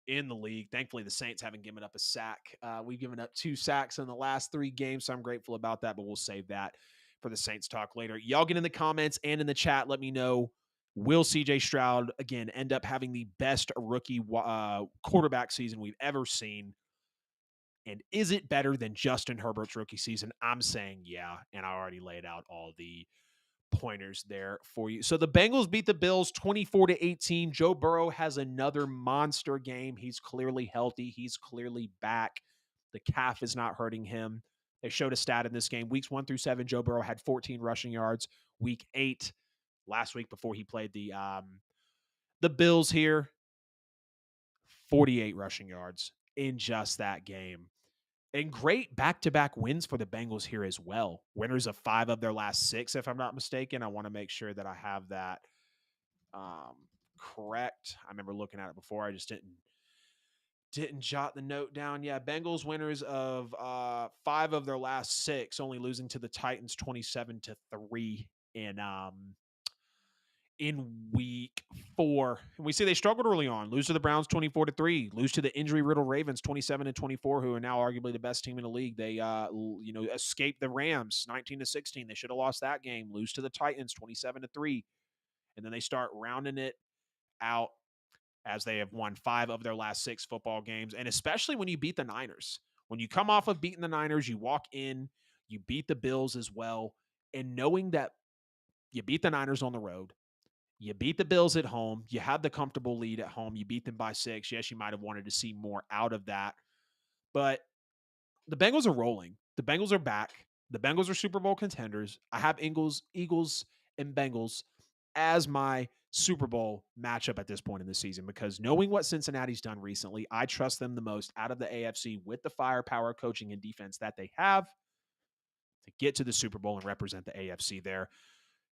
[SPEAKER 1] in the league. Thankfully, the Saints haven't given up a sack. We've given up 2 sacks in the last 3 games, so I'm grateful about that, but we'll save that for the Saints talk later. Y'all get in the comments and in the chat. Let me know, will CJ Stroud, again, end up having the best rookie quarterback season we've ever seen? And is it better than Justin Herbert's rookie season? I'm saying yeah, and I already laid out all the pointers there for you. So the Bengals beat the Bills 24-18. Joe Burrow has another monster game. He's clearly healthy. He's clearly back. The calf is not hurting him. They showed a stat in this game. Weeks 1 through 7, Joe Burrow had 14 rushing yards. Week 8, last week before he played the Bills here, 48 rushing yards in just that game. And great back-to-back wins for the Bengals here as well. Winners of 5 of their last 6, if I'm not mistaken. I want to make sure that I have that correct. I remember looking at it before. I just didn't jot the note down. Yeah, Bengals winners of 5 of their last 6, only losing to the Titans 27-3 in week 4. And we see they struggled early on. Lose to the Browns 24-3. Lose to the injury-riddled Ravens 27-24, who are now arguably the best team in the league. They escaped the Rams 19-16. They should have lost that game. Lose to the Titans 27-3. And then they start rounding it out as they have won 5 of their last 6 football games. And especially when you beat the Niners. When you come off of beating the Niners, you walk in, you beat the Bills as well. And knowing that you beat the Niners on the road, you beat the Bills at home. You had the comfortable lead at home. You beat them by 6. Yes, you might have wanted to see more out of that. But the Bengals are rolling. The Bengals are back. The Bengals are Super Bowl contenders. I have Eagles and Bengals as my Super Bowl matchup at this point in the season because knowing what Cincinnati's done recently, I trust them the most out of the AFC with the firepower, coaching, and defense that they have to get to the Super Bowl and represent the AFC there.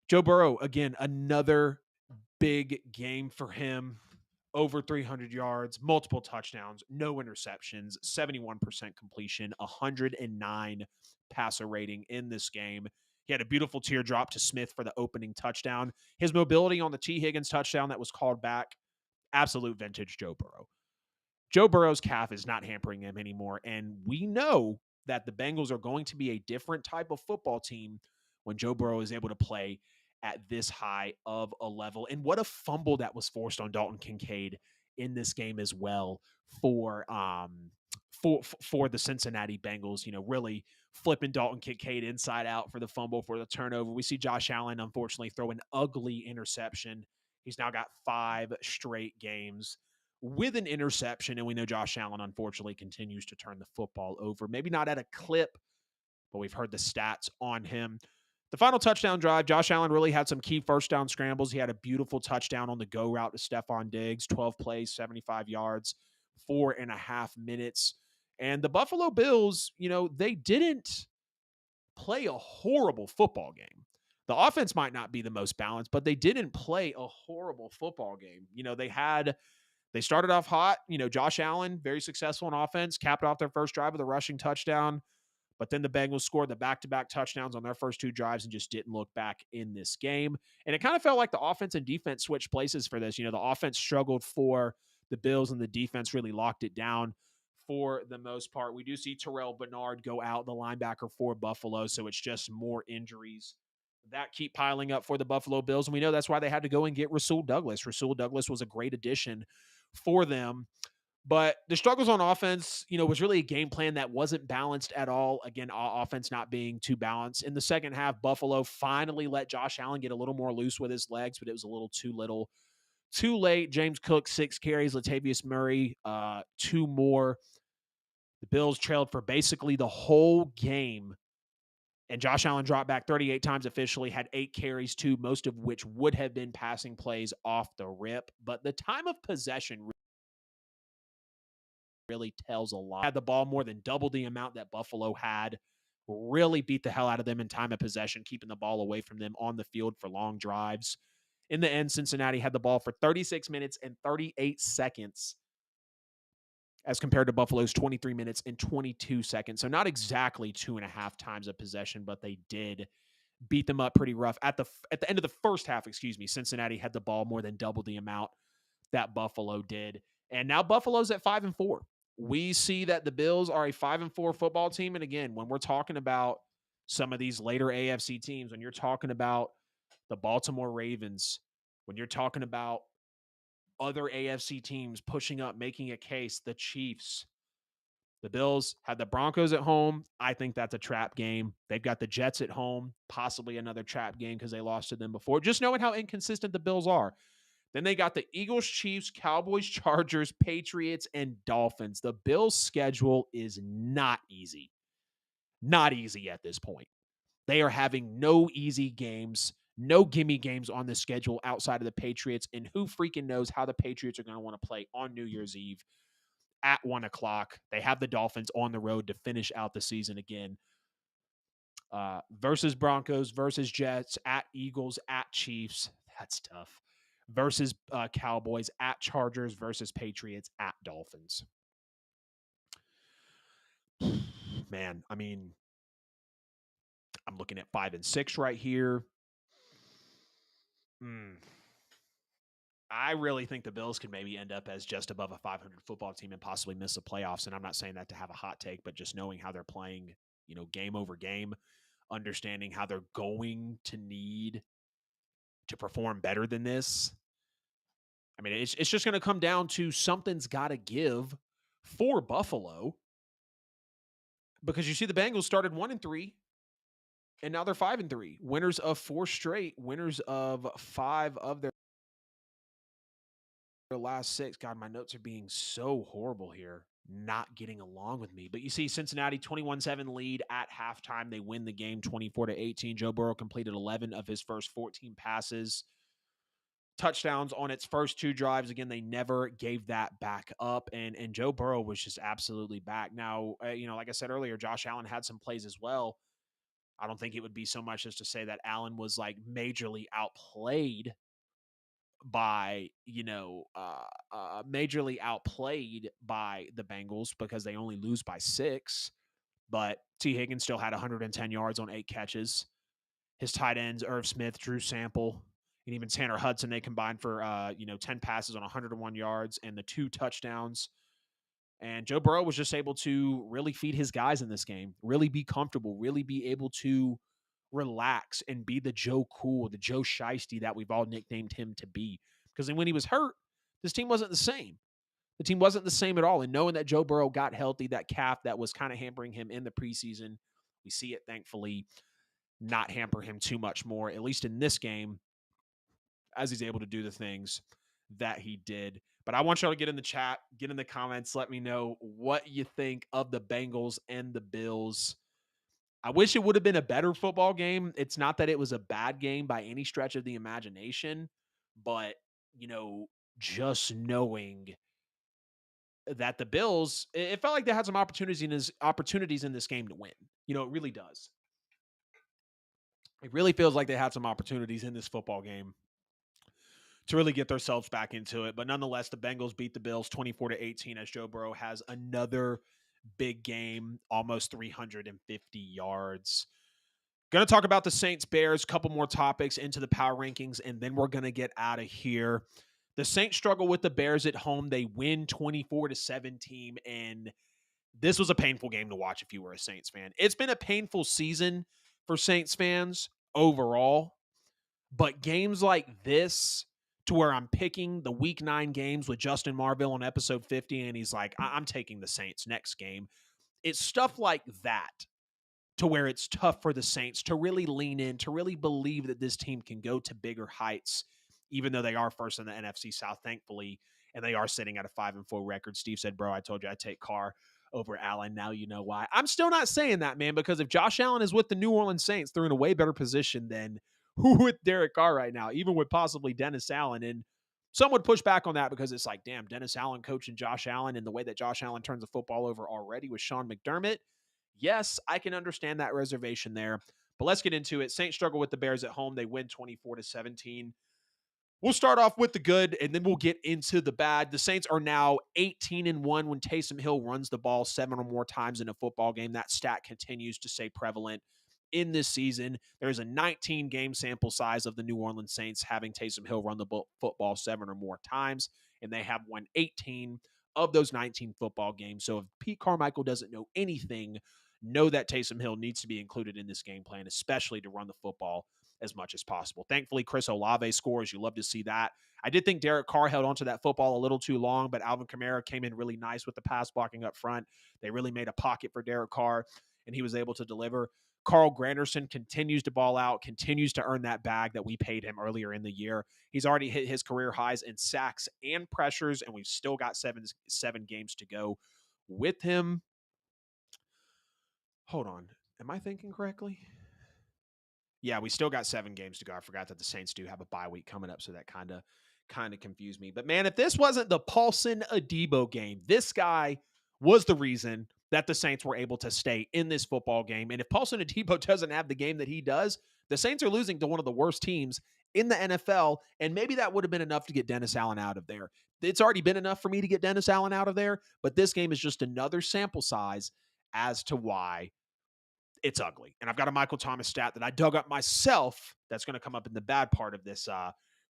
[SPEAKER 1] Joe Burrow, again, another big game for him. Over 300 yards, multiple touchdowns, no interceptions, 71% completion, 109 passer rating in this game. He had a beautiful teardrop to Smith for the opening touchdown. His mobility on the T. Higgins touchdown that was called back, absolute vintage Joe Burrow. Joe Burrow's calf is not hampering him anymore, and we know that the Bengals are going to be a different type of football team when Joe Burrow is able to play at this high of a level. And what a fumble that was forced on Dalton Kincaid in this game as well for the Cincinnati Bengals, really flipping Dalton Kincaid inside out for the fumble, for the turnover. We see Josh Allen, unfortunately, throw an ugly interception. He's now got 5 straight games with an interception, and we know Josh Allen, unfortunately, continues to turn the football over. Maybe not at a clip, but we've heard the stats on him. The final touchdown drive, Josh Allen really had some key first down scrambles. He had a beautiful touchdown on the go route to Stephon Diggs, 12 plays, 75 yards, 4.5 minutes. And the Buffalo Bills, they didn't play a horrible football game. The offense might not be the most balanced, but they didn't play a horrible football game. They started off hot. Josh Allen, very successful in offense, capped off their first drive with a rushing touchdown. But then the Bengals scored the back-to-back touchdowns on their first 2 drives and just didn't look back in this game. And it kind of felt like the offense and defense switched places for this. The offense struggled for the Bills and the defense really locked it down for the most part. We do see Terrell Bernard go out, the linebacker for Buffalo, so it's just more injuries that keep piling up for the Buffalo Bills. And we know that's why they had to go and get Rasul Douglas. Rasul Douglas was a great addition for them. But the struggles on offense, was really a game plan that wasn't balanced at all. Again, offense not being too balanced. In the second half, Buffalo finally let Josh Allen get a little more loose with his legs, but it was a little too late. James Cook, 6 carries. Latavius Murray, 2 more. The Bills trailed for basically the whole game And Josh Allen dropped back 38 times officially, had 8 carries, too, most of which would have been passing plays off the rip. But the time of possession really tells a lot. Had the ball more than double the amount that Buffalo had. Really beat the hell out of them in time of possession, keeping the ball away from them on the field for long drives. In the end, Cincinnati had the ball for 36 minutes and 38 seconds as compared to Buffalo's 23 minutes and 22 seconds. So not exactly 2.5 times of possession, but they did beat them up pretty rough. At the end of the first half, Cincinnati had the ball more than double the amount that Buffalo did. And now Buffalo's at 5-4. We see that the Bills are a 5-4 football team. And again, when we're talking about some of these later AFC teams, when you're talking about the Baltimore Ravens, when you're talking about other AFC teams pushing up, making a case, the Chiefs, the Bills have the Broncos at home. I think that's a trap game. They've got the Jets at home, possibly another trap game because they lost to them before. Just knowing how inconsistent the Bills are. Then they got the Eagles, Chiefs, Cowboys, Chargers, Patriots, and Dolphins. The Bills' schedule is not easy. Not easy at this point. They are having no easy games, no gimme games on the schedule outside of the Patriots. And who freaking knows how the Patriots are going to want to play on New Year's Eve at 1 o'clock. They have the Dolphins on the road to finish out the season again. Versus Broncos, versus Jets, at Eagles, at Chiefs. That's tough. Versus Cowboys, at Chargers, versus Patriots, at Dolphins. Man, I mean, I'm looking at 5-6 right here. I really think the Bills could maybe end up as just above a 500 football team and possibly miss the playoffs. And I'm not saying that to have a hot take, but just knowing how they're playing, game over game, understanding how they're going to need to perform better than this. I mean, it's just going to come down to something's got to give for Buffalo, because you see the Bengals started 1-3 and now they're 5-3, winners of 4 straight, winners of 5 of their last 6. God, my notes are being so horrible here, not getting along with me. But you see Cincinnati 21-7 lead at halftime. They win the game 24-18. Joe Burrow completed 11 of his first 14 passes. Touchdowns on its first 2 drives. Again, they never gave that back up. And Joe Burrow was just absolutely back. Now, like I said earlier, Josh Allen had some plays as well. I don't think it would be so much as to say that Allen was like majorly outplayed by majorly outplayed by the Bengals, because they only lose by 6. But T. Higgins still had 110 yards on 8 catches. His tight ends, Irv Smith, Drew Sample, and even Tanner Hudson, they combined for 10 passes on 101 yards and the 2 touchdowns. And Joe Burrow was just able to really feed his guys in this game, really be comfortable, really be able to relax and be the Joe Cool, the Joe Shiesty that we've all nicknamed him to be. Because when he was hurt, this team wasn't the same. The team wasn't the same at all. And knowing that Joe Burrow got healthy, that calf that was kind of hampering him in the preseason, we see it thankfully not hamper him too much more, at least in this game, as he's able to do the things that he did. But I want y'all to get in the chat, get in the comments, let me know what you think of the Bengals and the Bills. I wish it would have been a better football game. It's not that it was a bad game by any stretch of the imagination, but, just knowing that the Bills, it felt like they had some opportunities in this game to win. It really does. It really feels like they had some opportunities in this football game to really get themselves back into it. But nonetheless, the Bengals beat the Bills 24-18 as Joe Burrow has another big game, almost 350 yards. Going to talk about the Saints-Bears, a couple more topics into the power rankings, and then we're going to get out of here. The Saints struggle with the Bears at home. They win 24-17, and this was a painful game to watch if you were a Saints fan. It's been a painful season for Saints fans overall, but games like this, to where I'm picking the Week 9 games with Justin Marville on episode 50, and he's like, I'm taking the Saints next game. It's stuff like that to where it's tough for the Saints to really lean in, to really believe that this team can go to bigger heights, even though they are first in the NFC South, thankfully, and they are sitting at a 5-4 record. Steve said, bro, I told you I'd take Carr. over Allen. Now you know why. I'm still not saying that, man, because if Josh Allen is with the New Orleans Saints, they're in a way better position than who with Derek Carr right now, even with possibly Dennis Allen. And some would push back on that because it's like, damn, Dennis Allen coaching Josh Allen and the way that Josh Allen turns the football over already with Sean McDermott. Yes, I can understand that reservation there. But let's get into it. Saints struggle with the Bears at home. They win 24-17. We'll start off with the good, and then we'll get into the bad. The Saints are now 18-1 when Taysom Hill runs the ball 7 or more times in a football game. That stat continues to stay prevalent in this season. There's a 19-game sample size of the New Orleans Saints having Taysom Hill run the football 7 or more times, and they have won 18 of those 19 football games. So if Pete Carmichael doesn't know anything, know that Taysom Hill needs to be included in this game plan, especially to run the football as much as possible. Thankfully, Chris Olave scores. You love to see that. I did think Derek Carr held onto that football a little too long, but Alvin Kamara came in really nice with the pass blocking up front. They really made a pocket for Derek Carr, and he was able to deliver. Carl Granderson continues to ball out, continues to earn that bag that we paid him earlier in the year. He's already hit his career highs in sacks and pressures, and we've still got seven games to go with him. Hold on. Am I thinking correctly? Yeah, we still got 7 games to go. I forgot that the Saints do have a bye week coming up, so that kind of confused me. But man, if this wasn't the Paulson Adebo game, this guy was the reason that the Saints were able to stay in this football game. And if Paulson Adebo doesn't have the game that he does, the Saints are losing to one of the worst teams in the NFL, and maybe that would have been enough to get Dennis Allen out of there. It's already been enough for me to get Dennis Allen out of there, but this game is just another sample size as to why it's ugly. And I've got a Michael Thomas stat that I dug up myself that's going to come up in the bad part of this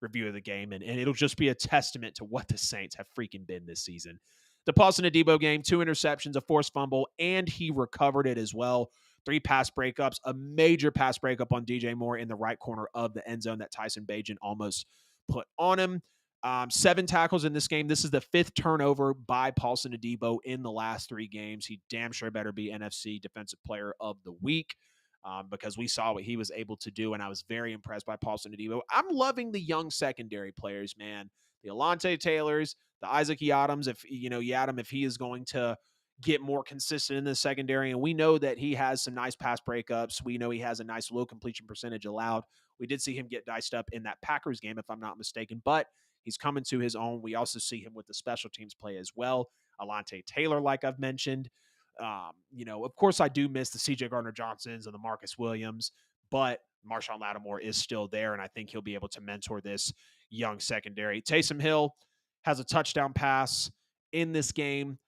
[SPEAKER 1] review of the game. And it'll just be a testament to what the Saints have freaking been this season. The Paulson Adebo game, 2 interceptions, a forced fumble, and he recovered it as well. 3 pass breakups, a major pass breakup on DJ Moore in the right corner of the end zone that Tyson Bagent almost put on him. 7 tackles in this game. This is the 5th turnover by Paulson Adebo in the last 3 games. He damn sure better be NFC Defensive Player of the Week because we saw what he was able to do, and I was very impressed by Paulson Adebo. I'm loving the young secondary players, man. The Alontae Taylors, the Isaac Yiadoms, if he is going to get more consistent in the secondary, and we know that he has some nice pass breakups. We know he has a nice low completion percentage allowed. We did see him get diced up in that Packers game, if I'm not mistaken, but he's coming to his own. We also see him with the special teams play as well. Alontae Taylor, like I've mentioned. Of course, I do miss the C.J. Gardner-Johnsons and the Marcus Williams, but Marshawn Lattimore is still there, and I think he'll be able to mentor this young secondary. Taysom Hill has a touchdown pass in this game,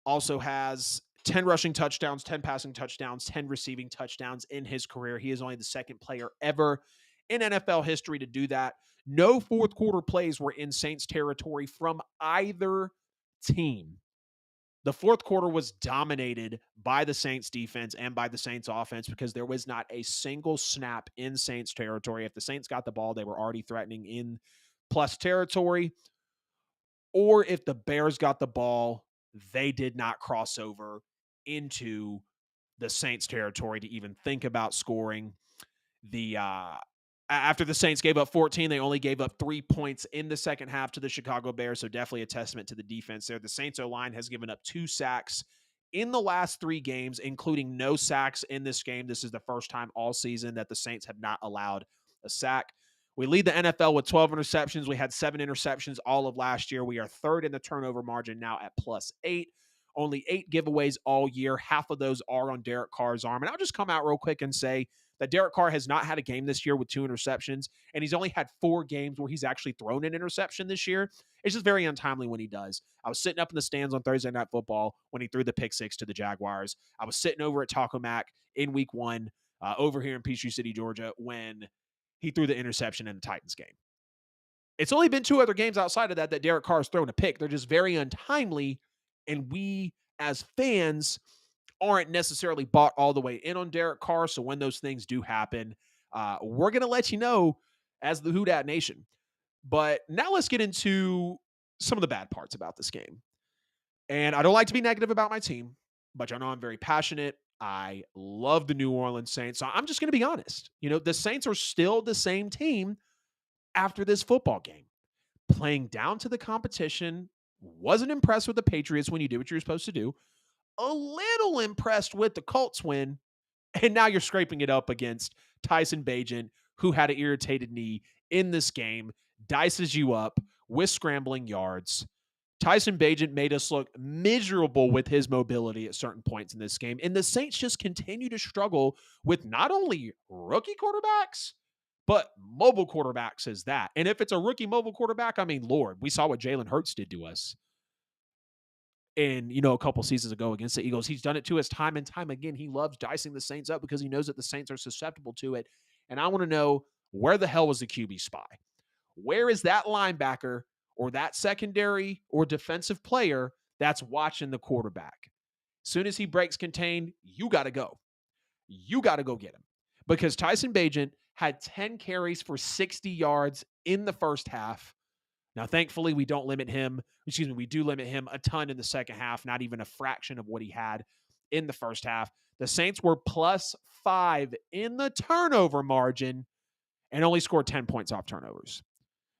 [SPEAKER 1] also has 10 rushing touchdowns, 10 passing touchdowns, 10 receiving touchdowns in his career. He is only the 2nd player ever in NFL history to do that. No fourth quarter plays were in Saints territory from either team. The fourth quarter was dominated by the Saints defense and by the Saints offense because there was not a single snap in Saints territory. If the Saints got the ball, they were already threatening in plus territory. Or if the Bears got the ball, they did not cross over into the Saints territory to even think about scoring. After the Saints gave up 14, they only gave up 3 points in the second half to the Chicago Bears, so definitely a testament to the defense there. The Saints O-line has given up 2 sacks in the last 3 games, including no sacks in this game. This is the first time all season that the Saints have not allowed a sack. We lead the NFL with 12 interceptions. We had 7 interceptions all of last year. We are 3rd in the turnover margin now at +8. Only 8 giveaways all year. Half of those are on Derek Carr's arm. And I'll just come out real quick and say that Derek Carr has not had a game this year with 2 interceptions, and he's only had 4 games where he's actually thrown an interception this year. It's just very untimely when he does. I was sitting up in the stands on Thursday Night Football when he threw the pick 6 to the Jaguars. I was sitting over at Taco Mac in week 1 over here in Peachtree City, Georgia, when he threw the interception in the Titans game. It's only been 2 other games outside of that Derek Carr has thrown a pick. They're just very untimely, and we as fans aren't necessarily bought all the way in on Derek Carr. So when those things do happen, we're going to let you know as the Who Dat Nation. But now let's get into some of the bad parts about this game. And I don't like to be negative about my team, but I know I'm very passionate. I love the New Orleans Saints. So I'm just going to be honest. The Saints are still the same team after this football game. Playing down to the competition, wasn't impressed with the Patriots when you did what you were supposed to do. a little impressed with the Colts win. And now you're scraping it up against Tyson Bagent, who had an irritated knee in this game, dices you up with scrambling yards. Tyson Bagent made us look miserable with his mobility at certain points in this game. And the Saints just continue to struggle with not only rookie quarterbacks, but mobile quarterbacks as that. And if it's a rookie mobile quarterback, I mean, Lord, we saw what Jalen Hurts did to us. And, a couple seasons ago against the Eagles. He's done it to us time and time again. He loves dicing the Saints up because he knows that the Saints are susceptible to it. And I want to know, where the hell was the QB spy? Where is that linebacker or that secondary or defensive player that's watching the quarterback? As soon as he breaks contained, you got to go. You got to go get him. Because Tyson Bagent had 10 carries for 60 yards in the first half. Now, thankfully, we do limit him a ton in the second half, not even a fraction of what he had in the first half. The Saints were +5 in the turnover margin and only scored 10 points off turnovers.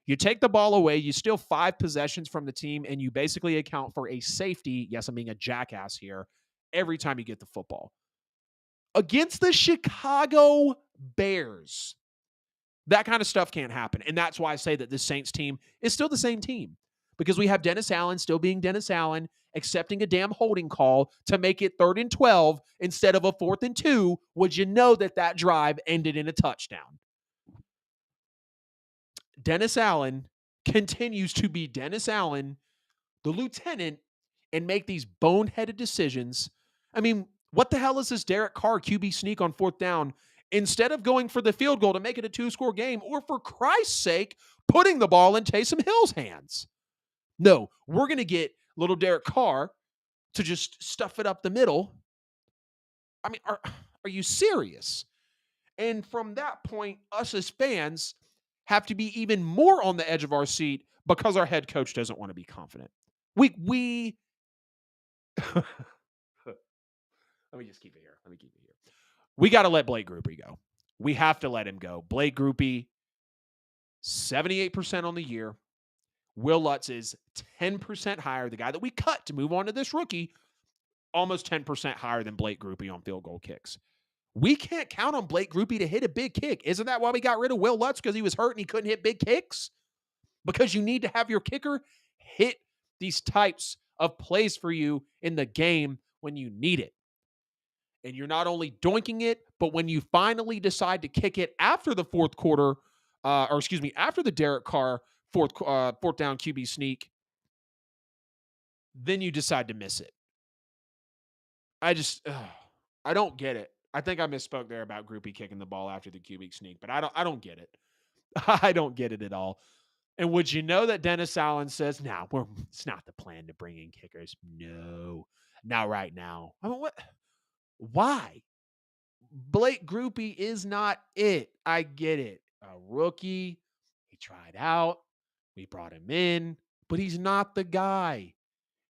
[SPEAKER 1] You take the ball away, you steal 5 possessions from the team, and you basically account for a safety. Yes, I'm being a jackass here. Every time you get the football. Against the Chicago Bears, that kind of stuff can't happen. And that's why I say that this Saints team is still the same team. Because we have Dennis Allen still being Dennis Allen, accepting a damn holding call to make it 3rd and 12 instead of a 4th and 2. Would you know that drive ended in a touchdown? Dennis Allen continues to be Dennis Allen, the lieutenant, and make these boneheaded decisions. I mean, what the hell is this Derek Carr QB sneak on 4th down? Instead of going for the field goal to make it a 2-score game, or for Christ's sake, putting the ball in Taysom Hill's hands. No, we're going to get little Derek Carr to just stuff it up the middle. I mean, are you serious? And from that point, us as fans have to be even more on the edge of our seat because our head coach doesn't want to be confident. Let me just keep it here. We got to let Blake Grupe go. We have to let him go. Blake Grupe, 78% on the year. Will Lutz is 10% higher. The guy that we cut to move on to this rookie, almost 10% higher than Blake Grupe on field goal kicks. We can't count on Blake Grupe to hit a big kick. Isn't that why we got rid of Will Lutz? Because he was hurt and he couldn't hit big kicks? Because you need to have your kicker hit these types of plays for you in the game when you need it. And you're not only doinking it, but when you finally decide to kick it after the fourth quarter, after the Derek Carr fourth down QB sneak, then you decide to miss it. I don't get it. I think I misspoke there about Grupe kicking the ball after the QB sneak, but I don't get it. I don't get it at all. And would you know that Dennis Allen says, it's not the plan to bring in kickers. No, not right now. I mean, what? Why? Blake Grupe is not it. I get it. A rookie. He tried out. We brought him in, but he's not the guy.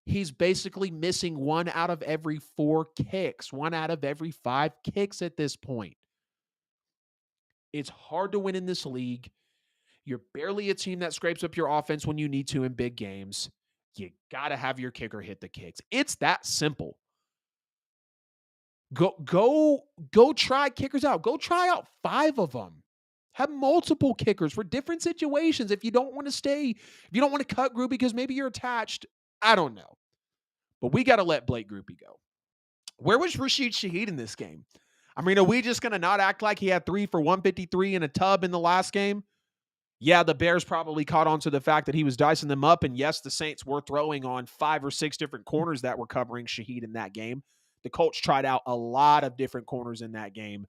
[SPEAKER 1] He's basically missing 1 out of every 4 kicks, 1 out of every 5 kicks at this point. It's hard to win in this league. You're barely a team that scrapes up your offense when you need to in big games. You got to have your kicker hit the kicks. It's that simple. Go try kickers out. Go try out 5 of them. Have multiple kickers for different situations. If you don't want to cut Grupe because maybe you're attached, I don't know. But we got to let Blake Grupe go. Where was Rashid Shaheed in this game? I mean, are we just going to not act like he had 3 for 153 in a tub in the last game? Yeah, the Bears probably caught on to the fact that he was dicing them up. And yes, the Saints were throwing on 5 or 6 different corners that were covering Shaheed in that game. The Colts tried out a lot of different corners in that game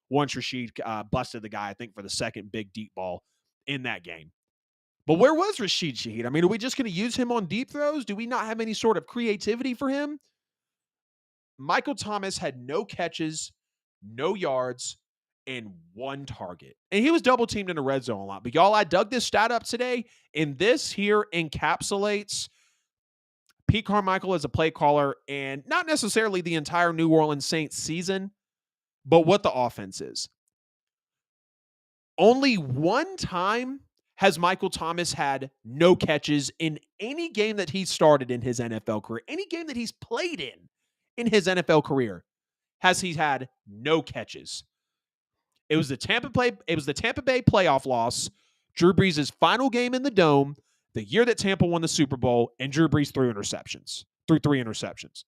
[SPEAKER 1] once Rashid busted the guy, I think, for the second big deep ball in that game. But where was Rashid Shaheed? I mean, are we just going to use him on deep throws? Do we not have any sort of creativity for him? Michael Thomas had no catches, no yards, and 1 target. And he was double teamed in the red zone a lot. But y'all, I dug this stat up today, and this here encapsulates Pete Carmichael as a play caller, and not necessarily the entire New Orleans Saints season, but what the offense is. Only 1 time has Michael Thomas had no catches in any game that he started in his NFL career, any game that he's played in in his NFL career has he had no catches. It was the Tampa Bay playoff loss, Drew Brees' final game in the Dome, the year that Tampa won the Super Bowl, and Drew Brees threw three interceptions.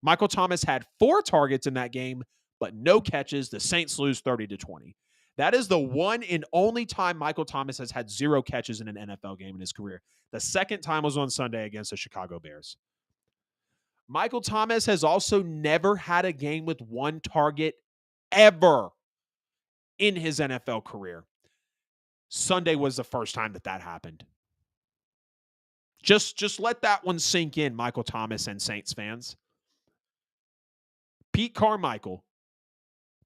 [SPEAKER 1] Michael Thomas had 4 targets in that game, but no catches. The Saints lose 30-20. That is the one and only time Michael Thomas has had 0 catches in an NFL game in his career. The second time was on Sunday against the Chicago Bears. Michael Thomas has also never had a game with 1 target ever in his NFL career. Sunday was the first time that happened. Just let that one sink in, Michael Thomas and Saints fans. Pete Carmichael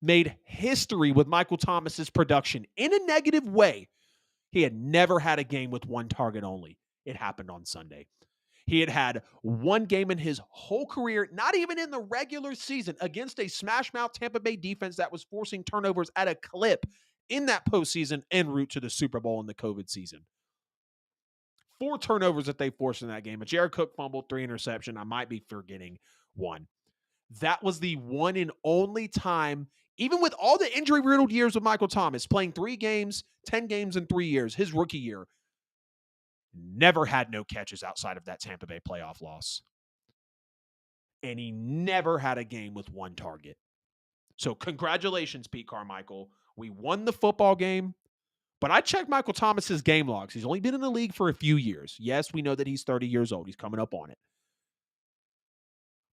[SPEAKER 1] made history with Michael Thomas's production in a negative way. He had never had a game with 1 target only. It happened on Sunday. He had had 1 game in his whole career, not even in the regular season, against a smash-mouth Tampa Bay defense that was forcing turnovers at a clip in that postseason en route to the Super Bowl in the COVID season. 4 turnovers that they forced in that game. A Jared Cook fumbled, 3 interception. I might be forgetting 1. That was the one and only time, even with all the injury-riddled years of Michael Thomas, playing 3 games, 10 games in 3 years, his rookie year, never had no catches outside of that Tampa Bay playoff loss. And he never had a game with 1 target. So congratulations, Pete Carmichael. We won the football game, but I checked Michael Thomas's game logs. He's only been in the league for a few years. Yes, we know that he's 30 years old. He's coming up on it.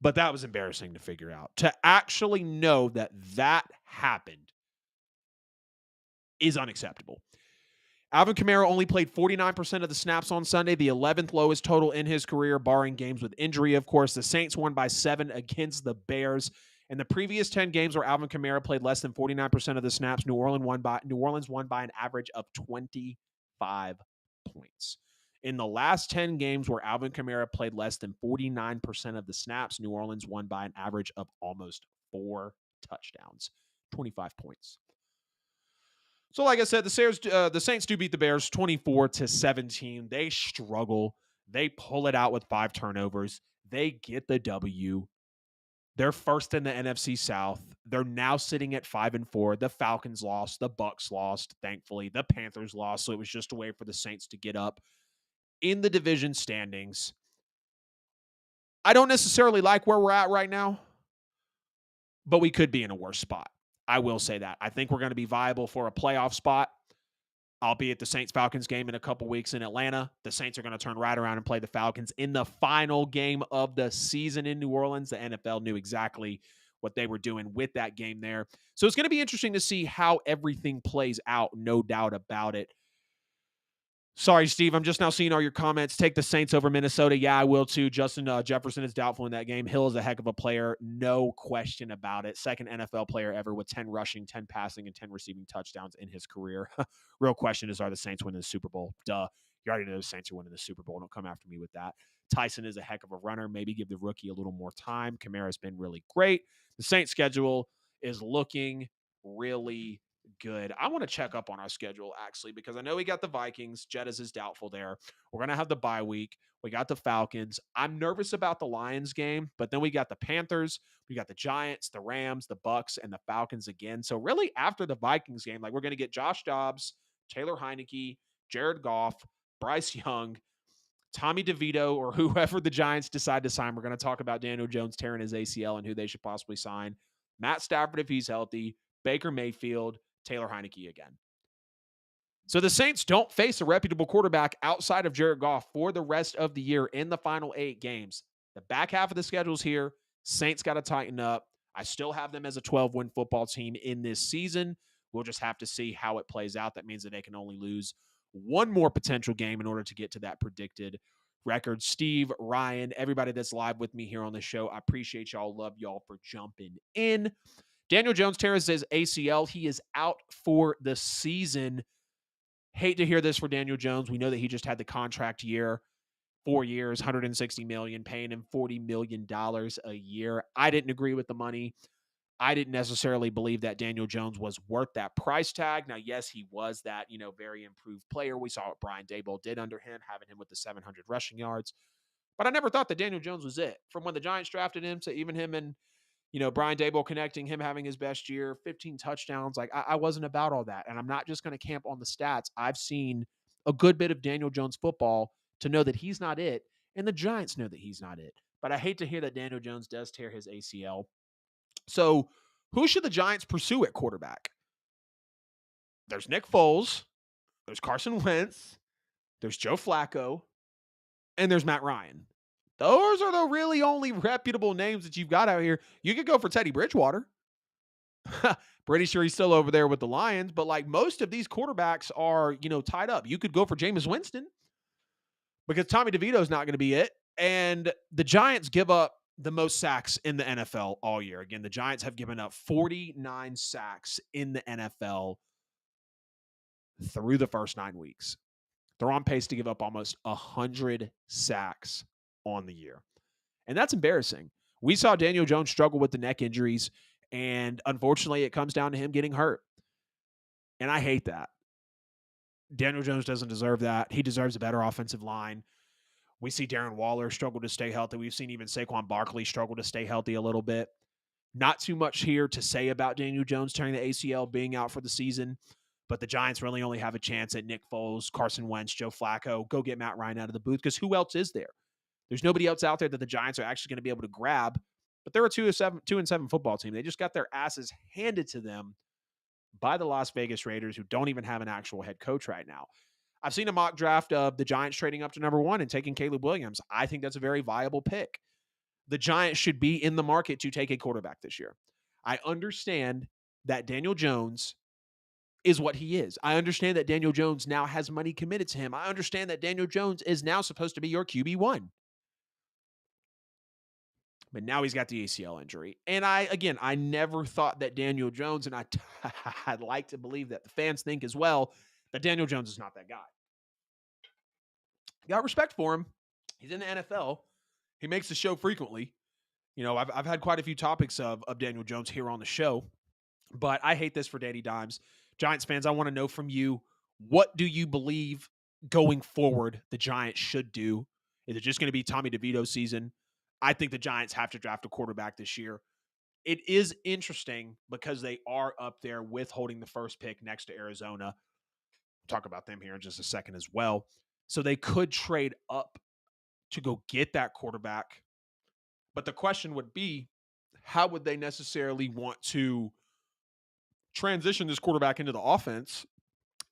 [SPEAKER 1] But that was embarrassing to figure out. To actually know that happened is unacceptable. Alvin Kamara only played 49% of the snaps on Sunday, the 11th lowest total in his career, barring games with injury, of course. The Saints won by 7 against the Bears. In the previous 10 games where Alvin Kamara played less than 49% of the snaps, New Orleans won by an average of 25 points. In the last 10 games where Alvin Kamara played less than 49% of the snaps, New Orleans won by an average of almost 4 touchdowns, 25 points. So like I said, the Saints do beat the Bears 24-17. They struggle. They pull it out with 5 turnovers. They get the W. They're first in the NFC South. They're now sitting at 5-4. The Falcons lost. The Bucks lost, thankfully. The Panthers lost, so it was just a way for the Saints to get up in the division standings. I don't necessarily like where we're at right now, but we could be in a worse spot. I will say that. I think we're going to be viable for a playoff spot. I'll be at the Saints-Falcons game in a couple weeks in Atlanta. The Saints are going to turn right around and play the Falcons in the final game of the season in New Orleans. The NFL knew exactly what they were doing with that game there. So it's going to be interesting to see how everything plays out, no doubt about it. Sorry, Steve, I'm just now seeing all your comments. Take the Saints over Minnesota. Yeah, I will too. Justin Jefferson is doubtful in that game. Hill is a heck of a player. No question about it. Second NFL player ever with 10 rushing, 10 passing, and 10 receiving touchdowns in his career. Real question is, are the Saints winning the Super Bowl? Duh. You already know the Saints are winning the Super Bowl. Don't come after me with that. Tyson is a heck of a runner. Maybe give the rookie a little more time. Kamara's been really great. The Saints schedule is looking really good. I want to check up on our schedule, actually, because I know we got the Vikings. Jettas is doubtful there. We're going to have the bye week. We got the Falcons. I'm nervous about the Lions game, but then we got the Panthers. We got the Giants, the Rams, the Bucks, and the Falcons again. So really after the Vikings game, like we're going to get Josh Dobbs, Taylor Heineke, Jared Goff, Bryce Young, Tommy DeVito, or whoever the Giants decide to sign. We're going to talk about Daniel Jones tearing his ACL and who they should possibly sign. Matt Stafford, if he's healthy, Baker Mayfield, Taylor Heineke again. So the Saints don't face a reputable quarterback outside of Jared Goff for the rest of the year in the final 8 games. The back half of the schedule's here. Saints got to tighten up. I still have them as a 12-win football team in this season. We'll just have to see how it plays out. That means that they can only lose 1 more potential game in order to get to that predicted record. Steve, Ryan, everybody that's live with me here on the show, I appreciate y'all. Love y'all for jumping in. Daniel Jones tears his ACL. He is out for the season. Hate to hear this for Daniel Jones. We know that he just had the contract year, 4 years, $160 million, paying him $40 million a year. I didn't agree with the money. I didn't necessarily believe that Daniel Jones was worth that price tag. Now, yes, he was that, very improved player. We saw what Brian Daboll did under him, having him with the 700 rushing yards. But I never thought that Daniel Jones was it. From when the Giants drafted him to even him and Brian Daboll connecting, him having his best year, 15 touchdowns. Like, I wasn't about all that. And I'm not just going to camp on the stats. I've seen a good bit of Daniel Jones football to know that he's not it. And the Giants know that he's not it. But I hate to hear that Daniel Jones does tear his ACL. So who should the Giants pursue at quarterback? There's Nick Foles. There's Carson Wentz. There's Joe Flacco. And there's Matt Ryan. Those are the really only reputable names that you've got out here. You could go for Teddy Bridgewater. Pretty sure he's still over there with the Lions, but like most of these quarterbacks are, tied up. You could go for Jameis Winston because Tommy DeVito's not going to be it. And the Giants give up the most sacks in the NFL all year. Again, the Giants have given up 49 sacks in the NFL through the first 9 weeks. They're on pace to give up almost 100 sacks on the year. And that's embarrassing. We saw Daniel Jones struggle with the neck injuries, and unfortunately, it comes down to him getting hurt. And I hate that. Daniel Jones doesn't deserve that. He deserves a better offensive line. We see Darren Waller struggle to stay healthy. We've seen even Saquon Barkley struggle to stay healthy a little bit. Not too much here to say about Daniel Jones tearing the ACL, being out for the season, but the Giants really only have a chance at Nick Foles, Carson Wentz, Joe Flacco. Go get Matt Ryan out of the booth, because who else is there? There's nobody else out there that the Giants are actually going to be able to grab, but they're a 2-7 football team. They just got their asses handed to them by the Las Vegas Raiders, who don't even have an actual head coach right now. I've seen a mock draft of the Giants trading up to number 1 and taking Caleb Williams. I think that's a very viable pick. The Giants should be in the market to take a quarterback this year. I understand that Daniel Jones is what he is. I understand that Daniel Jones now has money committed to him. I understand that Daniel Jones is now supposed to be your QB1. But now he's got the ACL injury. And I never thought that Daniel Jones, and I'd like to believe that the fans think as well, that Daniel Jones is not that guy. Got respect for him. He's in the NFL. He makes the show frequently. I've had quite a few topics of Daniel Jones here on the show, but I hate this for Danny Dimes. Giants fans, I want to know from you, what do you believe going forward the Giants should do? Is it just going to be Tommy DeVito season? I think the Giants have to draft a quarterback this year. It is interesting because they are up there with holding the first pick next to Arizona. We'll talk about them here in just a second as well. So they could trade up to go get that quarterback. But the question would be, how would they necessarily want to transition this quarterback into the offense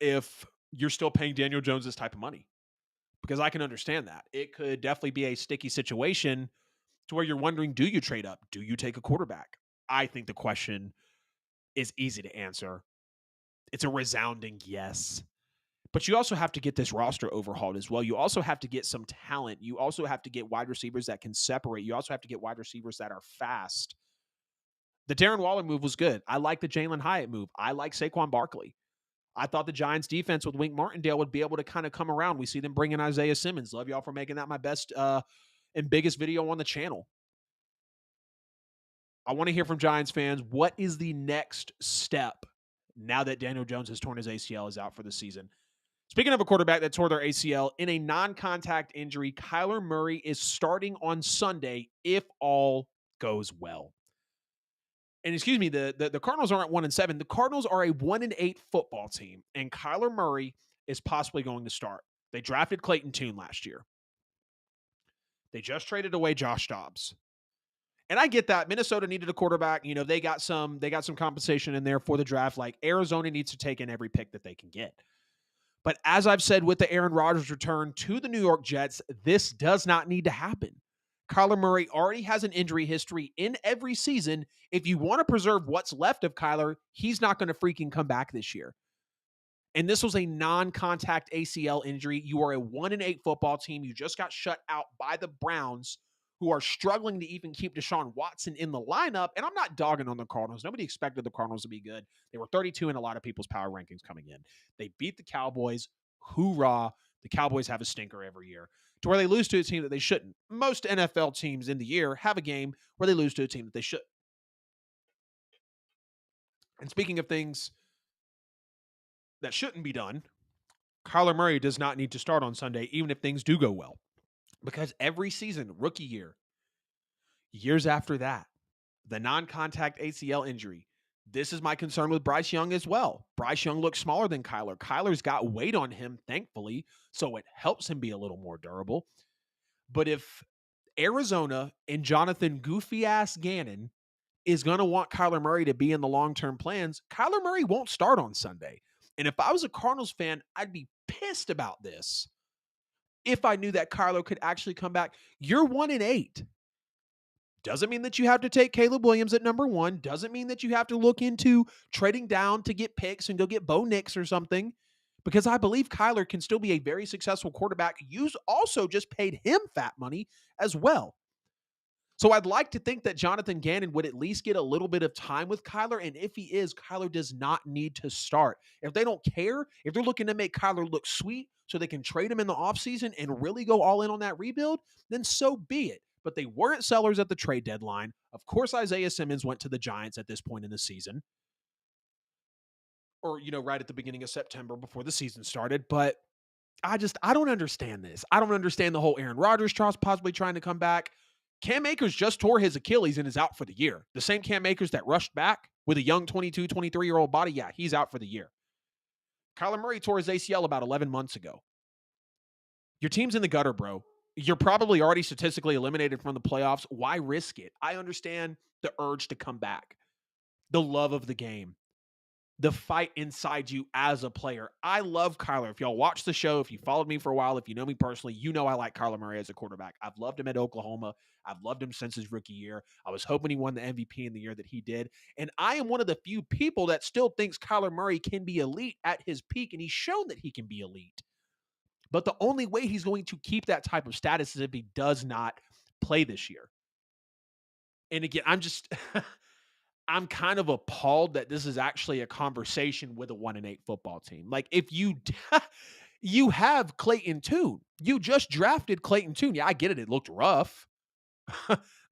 [SPEAKER 1] if you're still paying Daniel Jones this type of money? Because I can understand that. It could definitely be a sticky situation to where you're wondering, do you trade up? Do you take a quarterback? I think the question is easy to answer. It's a resounding yes. But you also have to get this roster overhauled as well. You also have to get some talent. You also have to get wide receivers that can separate. You also have to get wide receivers that are fast. The Darren Waller move was good. I like the Jalen Hyatt move. I like Saquon Barkley. I thought the Giants defense with Wink Martindale would be able to kind of come around. We see them bring in Isaiah Simmons. Love y'all for making that my best and biggest video on the channel. I want to hear from Giants fans. What is the next step now that Daniel Jones has torn his ACL, is out for the season? Speaking of a quarterback that tore their ACL in a non-contact injury, Kyler Murray is starting on Sunday if all goes well. And excuse me, the Cardinals aren't 1-7. The Cardinals are a 1-8 football team, and Kyler Murray is possibly going to start. They drafted Clayton Tune last year. They just traded away Josh Dobbs. And I get that Minnesota needed a quarterback. They got some compensation in there for the draft. Like, Arizona needs to take in every pick that they can get. But as I've said with the Aaron Rodgers return to the New York Jets, this does not need to happen. Kyler Murray already has an injury history in every season. If you want to preserve what's left of Kyler, he's not going to freaking come back this year. And this was a non-contact ACL injury. You are a 1-8 football team. You just got shut out by the Browns, who are struggling to even keep Deshaun Watson in the lineup. And I'm not dogging on the Cardinals. Nobody expected the Cardinals to be good. They were 32 in a lot of people's power rankings coming in. They beat the Cowboys. Hoorah. The Cowboys have a stinker every year to where they lose to a team that they shouldn't. Most NFL teams in the year have a game where they lose to a team that they shouldn't. And speaking of things that shouldn't be done, Kyler Murray does not need to start on Sunday, even if things do go well. Because every season, rookie year, years after that, the non-contact ACL injury. This is my concern with Bryce Young as well. Bryce Young looks smaller than Kyler. Kyler's got weight on him, thankfully, so it helps him be a little more durable. But if Arizona and Jonathan goofy-ass Gannon is going to want Kyler Murray to be in the long-term plans, Kyler Murray won't start on Sunday. And if I was a Cardinals fan, I'd be pissed about this if I knew that Kyler could actually come back. You're 1-8. Doesn't mean that you have to take Caleb Williams at number 1. Doesn't mean that you have to look into trading down to get picks and go get Bo Nix or something, because I believe Kyler can still be a very successful quarterback. You also just paid him fat money as well. So I'd like to think that Jonathan Gannon would at least get a little bit of time with Kyler. And if he is, Kyler does not need to start. If they don't care, if they're looking to make Kyler look sweet so they can trade him in the offseason and really go all in on that rebuild, then so be it. But they weren't sellers at the trade deadline. Of course, Isaiah Simmons went to the Giants at this point in the season. Or, right at the beginning of September before the season started. But I don't understand this. I don't understand the whole Aaron Rodgers trust possibly trying to come back. Cam Akers just tore his Achilles and is out for the year. The same Cam Akers that rushed back with a young 22, 23-year-old body, yeah, he's out for the year. Kyler Murray tore his ACL about 11 months ago. Your team's in the gutter, bro. You're probably already statistically eliminated from the playoffs. Why risk it? I understand the urge to come back, the love of the game, the fight inside you as a player. I love Kyler. If y'all watch the show, if you followed me for a while, if you know me personally, you know I like Kyler Murray as a quarterback. I've loved him at Oklahoma. I've loved him since his rookie year. I was hoping he won the MVP in the year that he did. And I am one of the few people that still thinks Kyler Murray can be elite at his peak, and he's shown that he can be elite. But the only way he's going to keep that type of status is if he does not play this year. And again, I'm kind of appalled that this is actually a conversation with a 1-8 football team. Like, if you have Clayton Tune, you just drafted Clayton Tune. Yeah, I get it. It looked rough.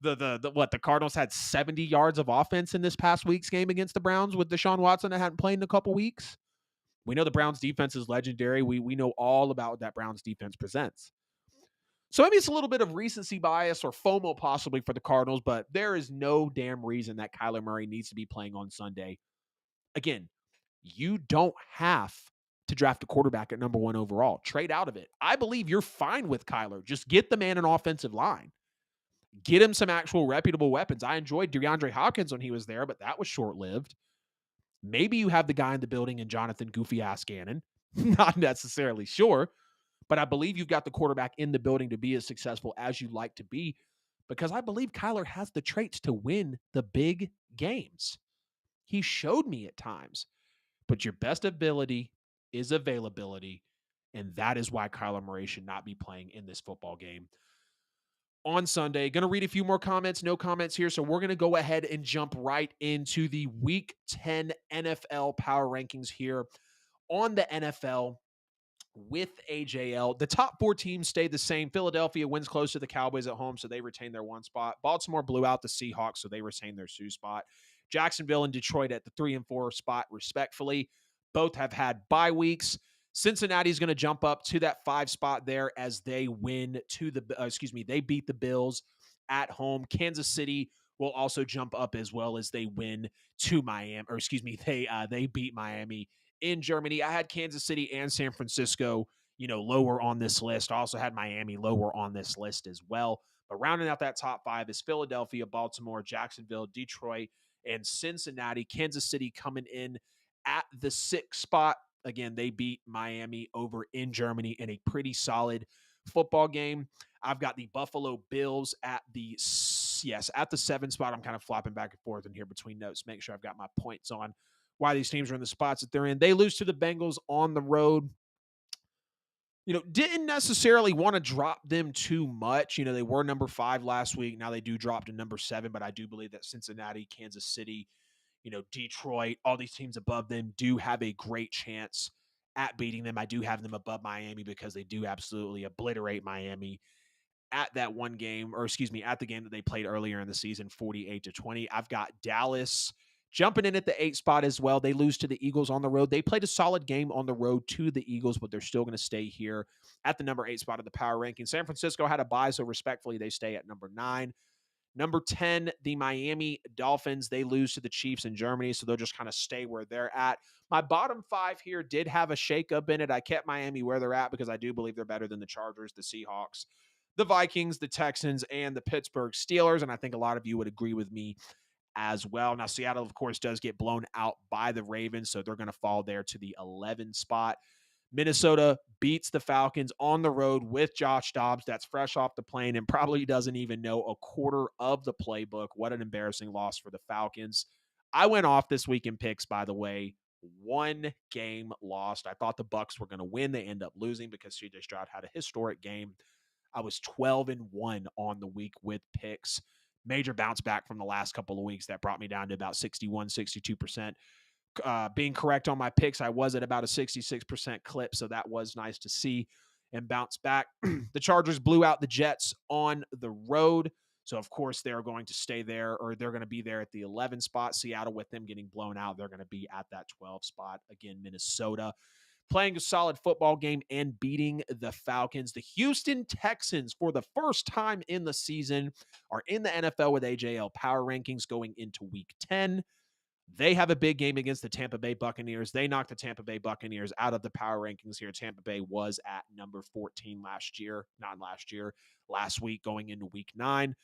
[SPEAKER 1] The Cardinals had 70 yards of offense in this past week's game against the Browns with Deshaun Watson that hadn't played in a couple weeks. We know the Browns defense is legendary. We know all about what that Browns defense presents. So maybe it's a little bit of recency bias or FOMO possibly for the Cardinals, but there is no damn reason that Kyler Murray needs to be playing on Sunday. Again, you don't have to draft a quarterback at number 1 overall. Trade out of it. I believe you're fine with Kyler. Just get the man an offensive line. Get him some actual reputable weapons. I enjoyed DeAndre Hopkins when he was there, but that was short-lived. Maybe you have the guy in the building in Jonathan Goofy-ass Gannon. Not necessarily sure. But I believe you've got the quarterback in the building to be as successful as you'd like to be, because I believe Kyler has the traits to win the big games. He showed me at times. But your best ability is availability, and that is why Kyler Murray should not be playing in this football game on Sunday. Going to read a few more comments. No comments here, so we're going to go ahead and jump right into the Week 10 NFL Power Rankings here on the NFL with AJL. The top 4 teams stayed the same. Philadelphia wins close to the Cowboys at home, so they retain their 1 spot. Baltimore blew out the Seahawks, so they retain their 2 spot. Jacksonville and Detroit at the 3 and 4 spot, respectfully. Both have had bye weeks. Cincinnati's going to jump up to that 5 spot there as they win to they beat the Bills at home. Kansas City will also jump up as well as they win to Miami, they beat Miami in Germany. I had Kansas City and San Francisco, lower on this list. I also had Miami lower on this list as well. But rounding out that top 5 is Philadelphia, Baltimore, Jacksonville, Detroit, and Cincinnati. Kansas City coming in at the 6th spot. Again, they beat Miami over in Germany in a pretty solid football game. I've got the Buffalo Bills at the 7th spot. I'm kind of flopping back and forth in here between notes. Make sure I've got my points on why these teams are in the spots that they're in. They lose to the Bengals on the road. Didn't necessarily want to drop them too much. They were number 5 last week. Now they do drop to number 7, but I do believe that Cincinnati, Kansas City, Detroit, all these teams above them do have a great chance at beating them. I do have them above Miami because they do absolutely obliterate Miami at that one game, at the game that they played earlier in the season, 48-20. I've got Dallas jumping in at the 8th spot as well. They lose to the Eagles on the road. They played a solid game on the road to the Eagles, but they're still going to stay here at the number 8 spot of the power ranking. San Francisco had a bye, so respectfully, they stay at number 9. Number 10, the Miami Dolphins. They lose to the Chiefs in Germany, so they'll just kind of stay where they're at. My bottom 5 here did have a shakeup in it. I kept Miami where they're at because I do believe they're better than the Chargers, the Seahawks, the Vikings, the Texans, and the Pittsburgh Steelers. And I think a lot of you would agree with me as well. Now, Seattle, of course, does get blown out by the Ravens, so they're going to fall there to the 11 spot. Minnesota beats the Falcons on the road with Josh Dobbs. That's fresh off the plane and probably doesn't even know a quarter of the playbook. What an embarrassing loss for the Falcons. I went off this week in picks, by the way. 1 game lost. I thought the Bucs were going to win. They end up losing because CJ Stroud had a historic game. I was 12-1 on the week with picks. Major bounce back from the last couple of weeks. That brought me down to about 61, 62%. Being correct on my picks, I was at about a 66% clip, so that was nice to see and bounce back. The Chargers blew out the Jets on the road, so of course they're going to stay there, or they're going to be there at the 11 spot. Seattle, with them getting blown out, they're going to be at that 12 spot. Again, Minnesota playing a solid football game and beating the Falcons. The Houston Texans, for the first time in the season, are in the NFL with AJL power rankings going into week 10. They have a big game against the Tampa Bay Buccaneers. They knocked the Tampa Bay Buccaneers out of the power rankings here. Tampa Bay was at number 14 last week going into week 9.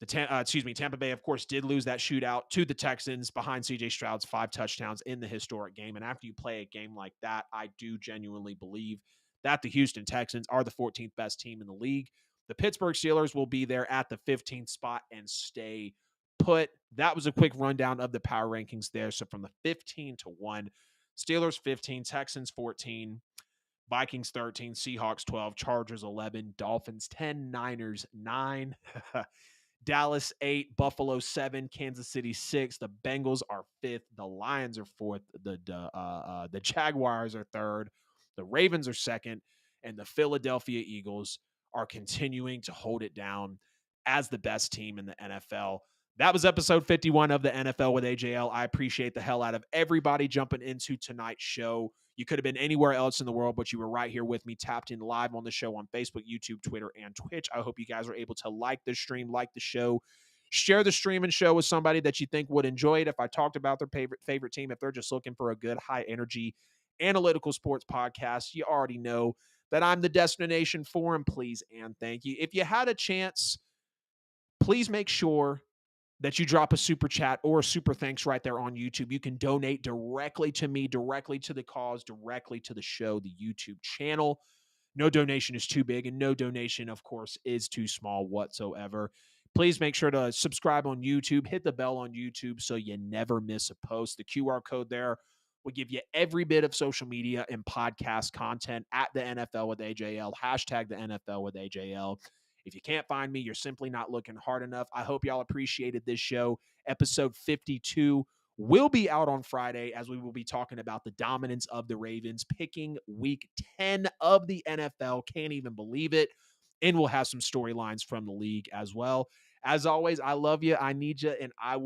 [SPEAKER 1] Tampa Bay, of course, did lose that shootout to the Texans behind CJ Stroud's 5 touchdowns in the historic game. And after you play a game like that, I do genuinely believe that the Houston Texans are the 14th best team in the league. The Pittsburgh Steelers will be there at the 15th spot and stay put. That was a quick rundown of the power rankings there. So from the 15 to 1, Steelers 15, Texans 14, Vikings 13, Seahawks 12, Chargers 11, Dolphins 10, Niners 9. Dallas 8, Buffalo 7, Kansas City 6. The Bengals are 5th. The Lions are 4th. The Jaguars are 3rd. The Ravens are 2nd. And the Philadelphia Eagles are continuing to hold it down as the best team in the NFL. That was episode 51 of the NFL with AJL. I appreciate the hell out of everybody jumping into tonight's show. You could have been anywhere else in the world, but you were right here with me, tapped in live on the show on Facebook, YouTube, Twitter, and Twitch. I hope you guys are able to like the stream, like the show, share the stream and show with somebody that you think would enjoy it. If I talked about their favorite team, if they're just looking for a good, high-energy, analytical sports podcast, you already know that I'm the destination for them. Please and thank you. If you had a chance, please make sure that you drop a super chat or a super thanks right there on YouTube. You can donate directly to me, directly to the cause, directly to the show, the YouTube channel. No donation is too big, and no donation, of course, is too small whatsoever. Please make sure to subscribe on YouTube, hit the bell on YouTube so you never miss a post. The QR code there will give you every bit of social media and podcast content at the NFL with AJL, hashtag the NFL with AJL. If you can't find me, you're simply not looking hard enough. I hope y'all appreciated this show. Episode 52 will be out on Friday, as we will be talking about the dominance of the Ravens, picking week 10 of the NFL. Can't even believe it. And we'll have some storylines from the league as well. As always, I love you. I need you. And I will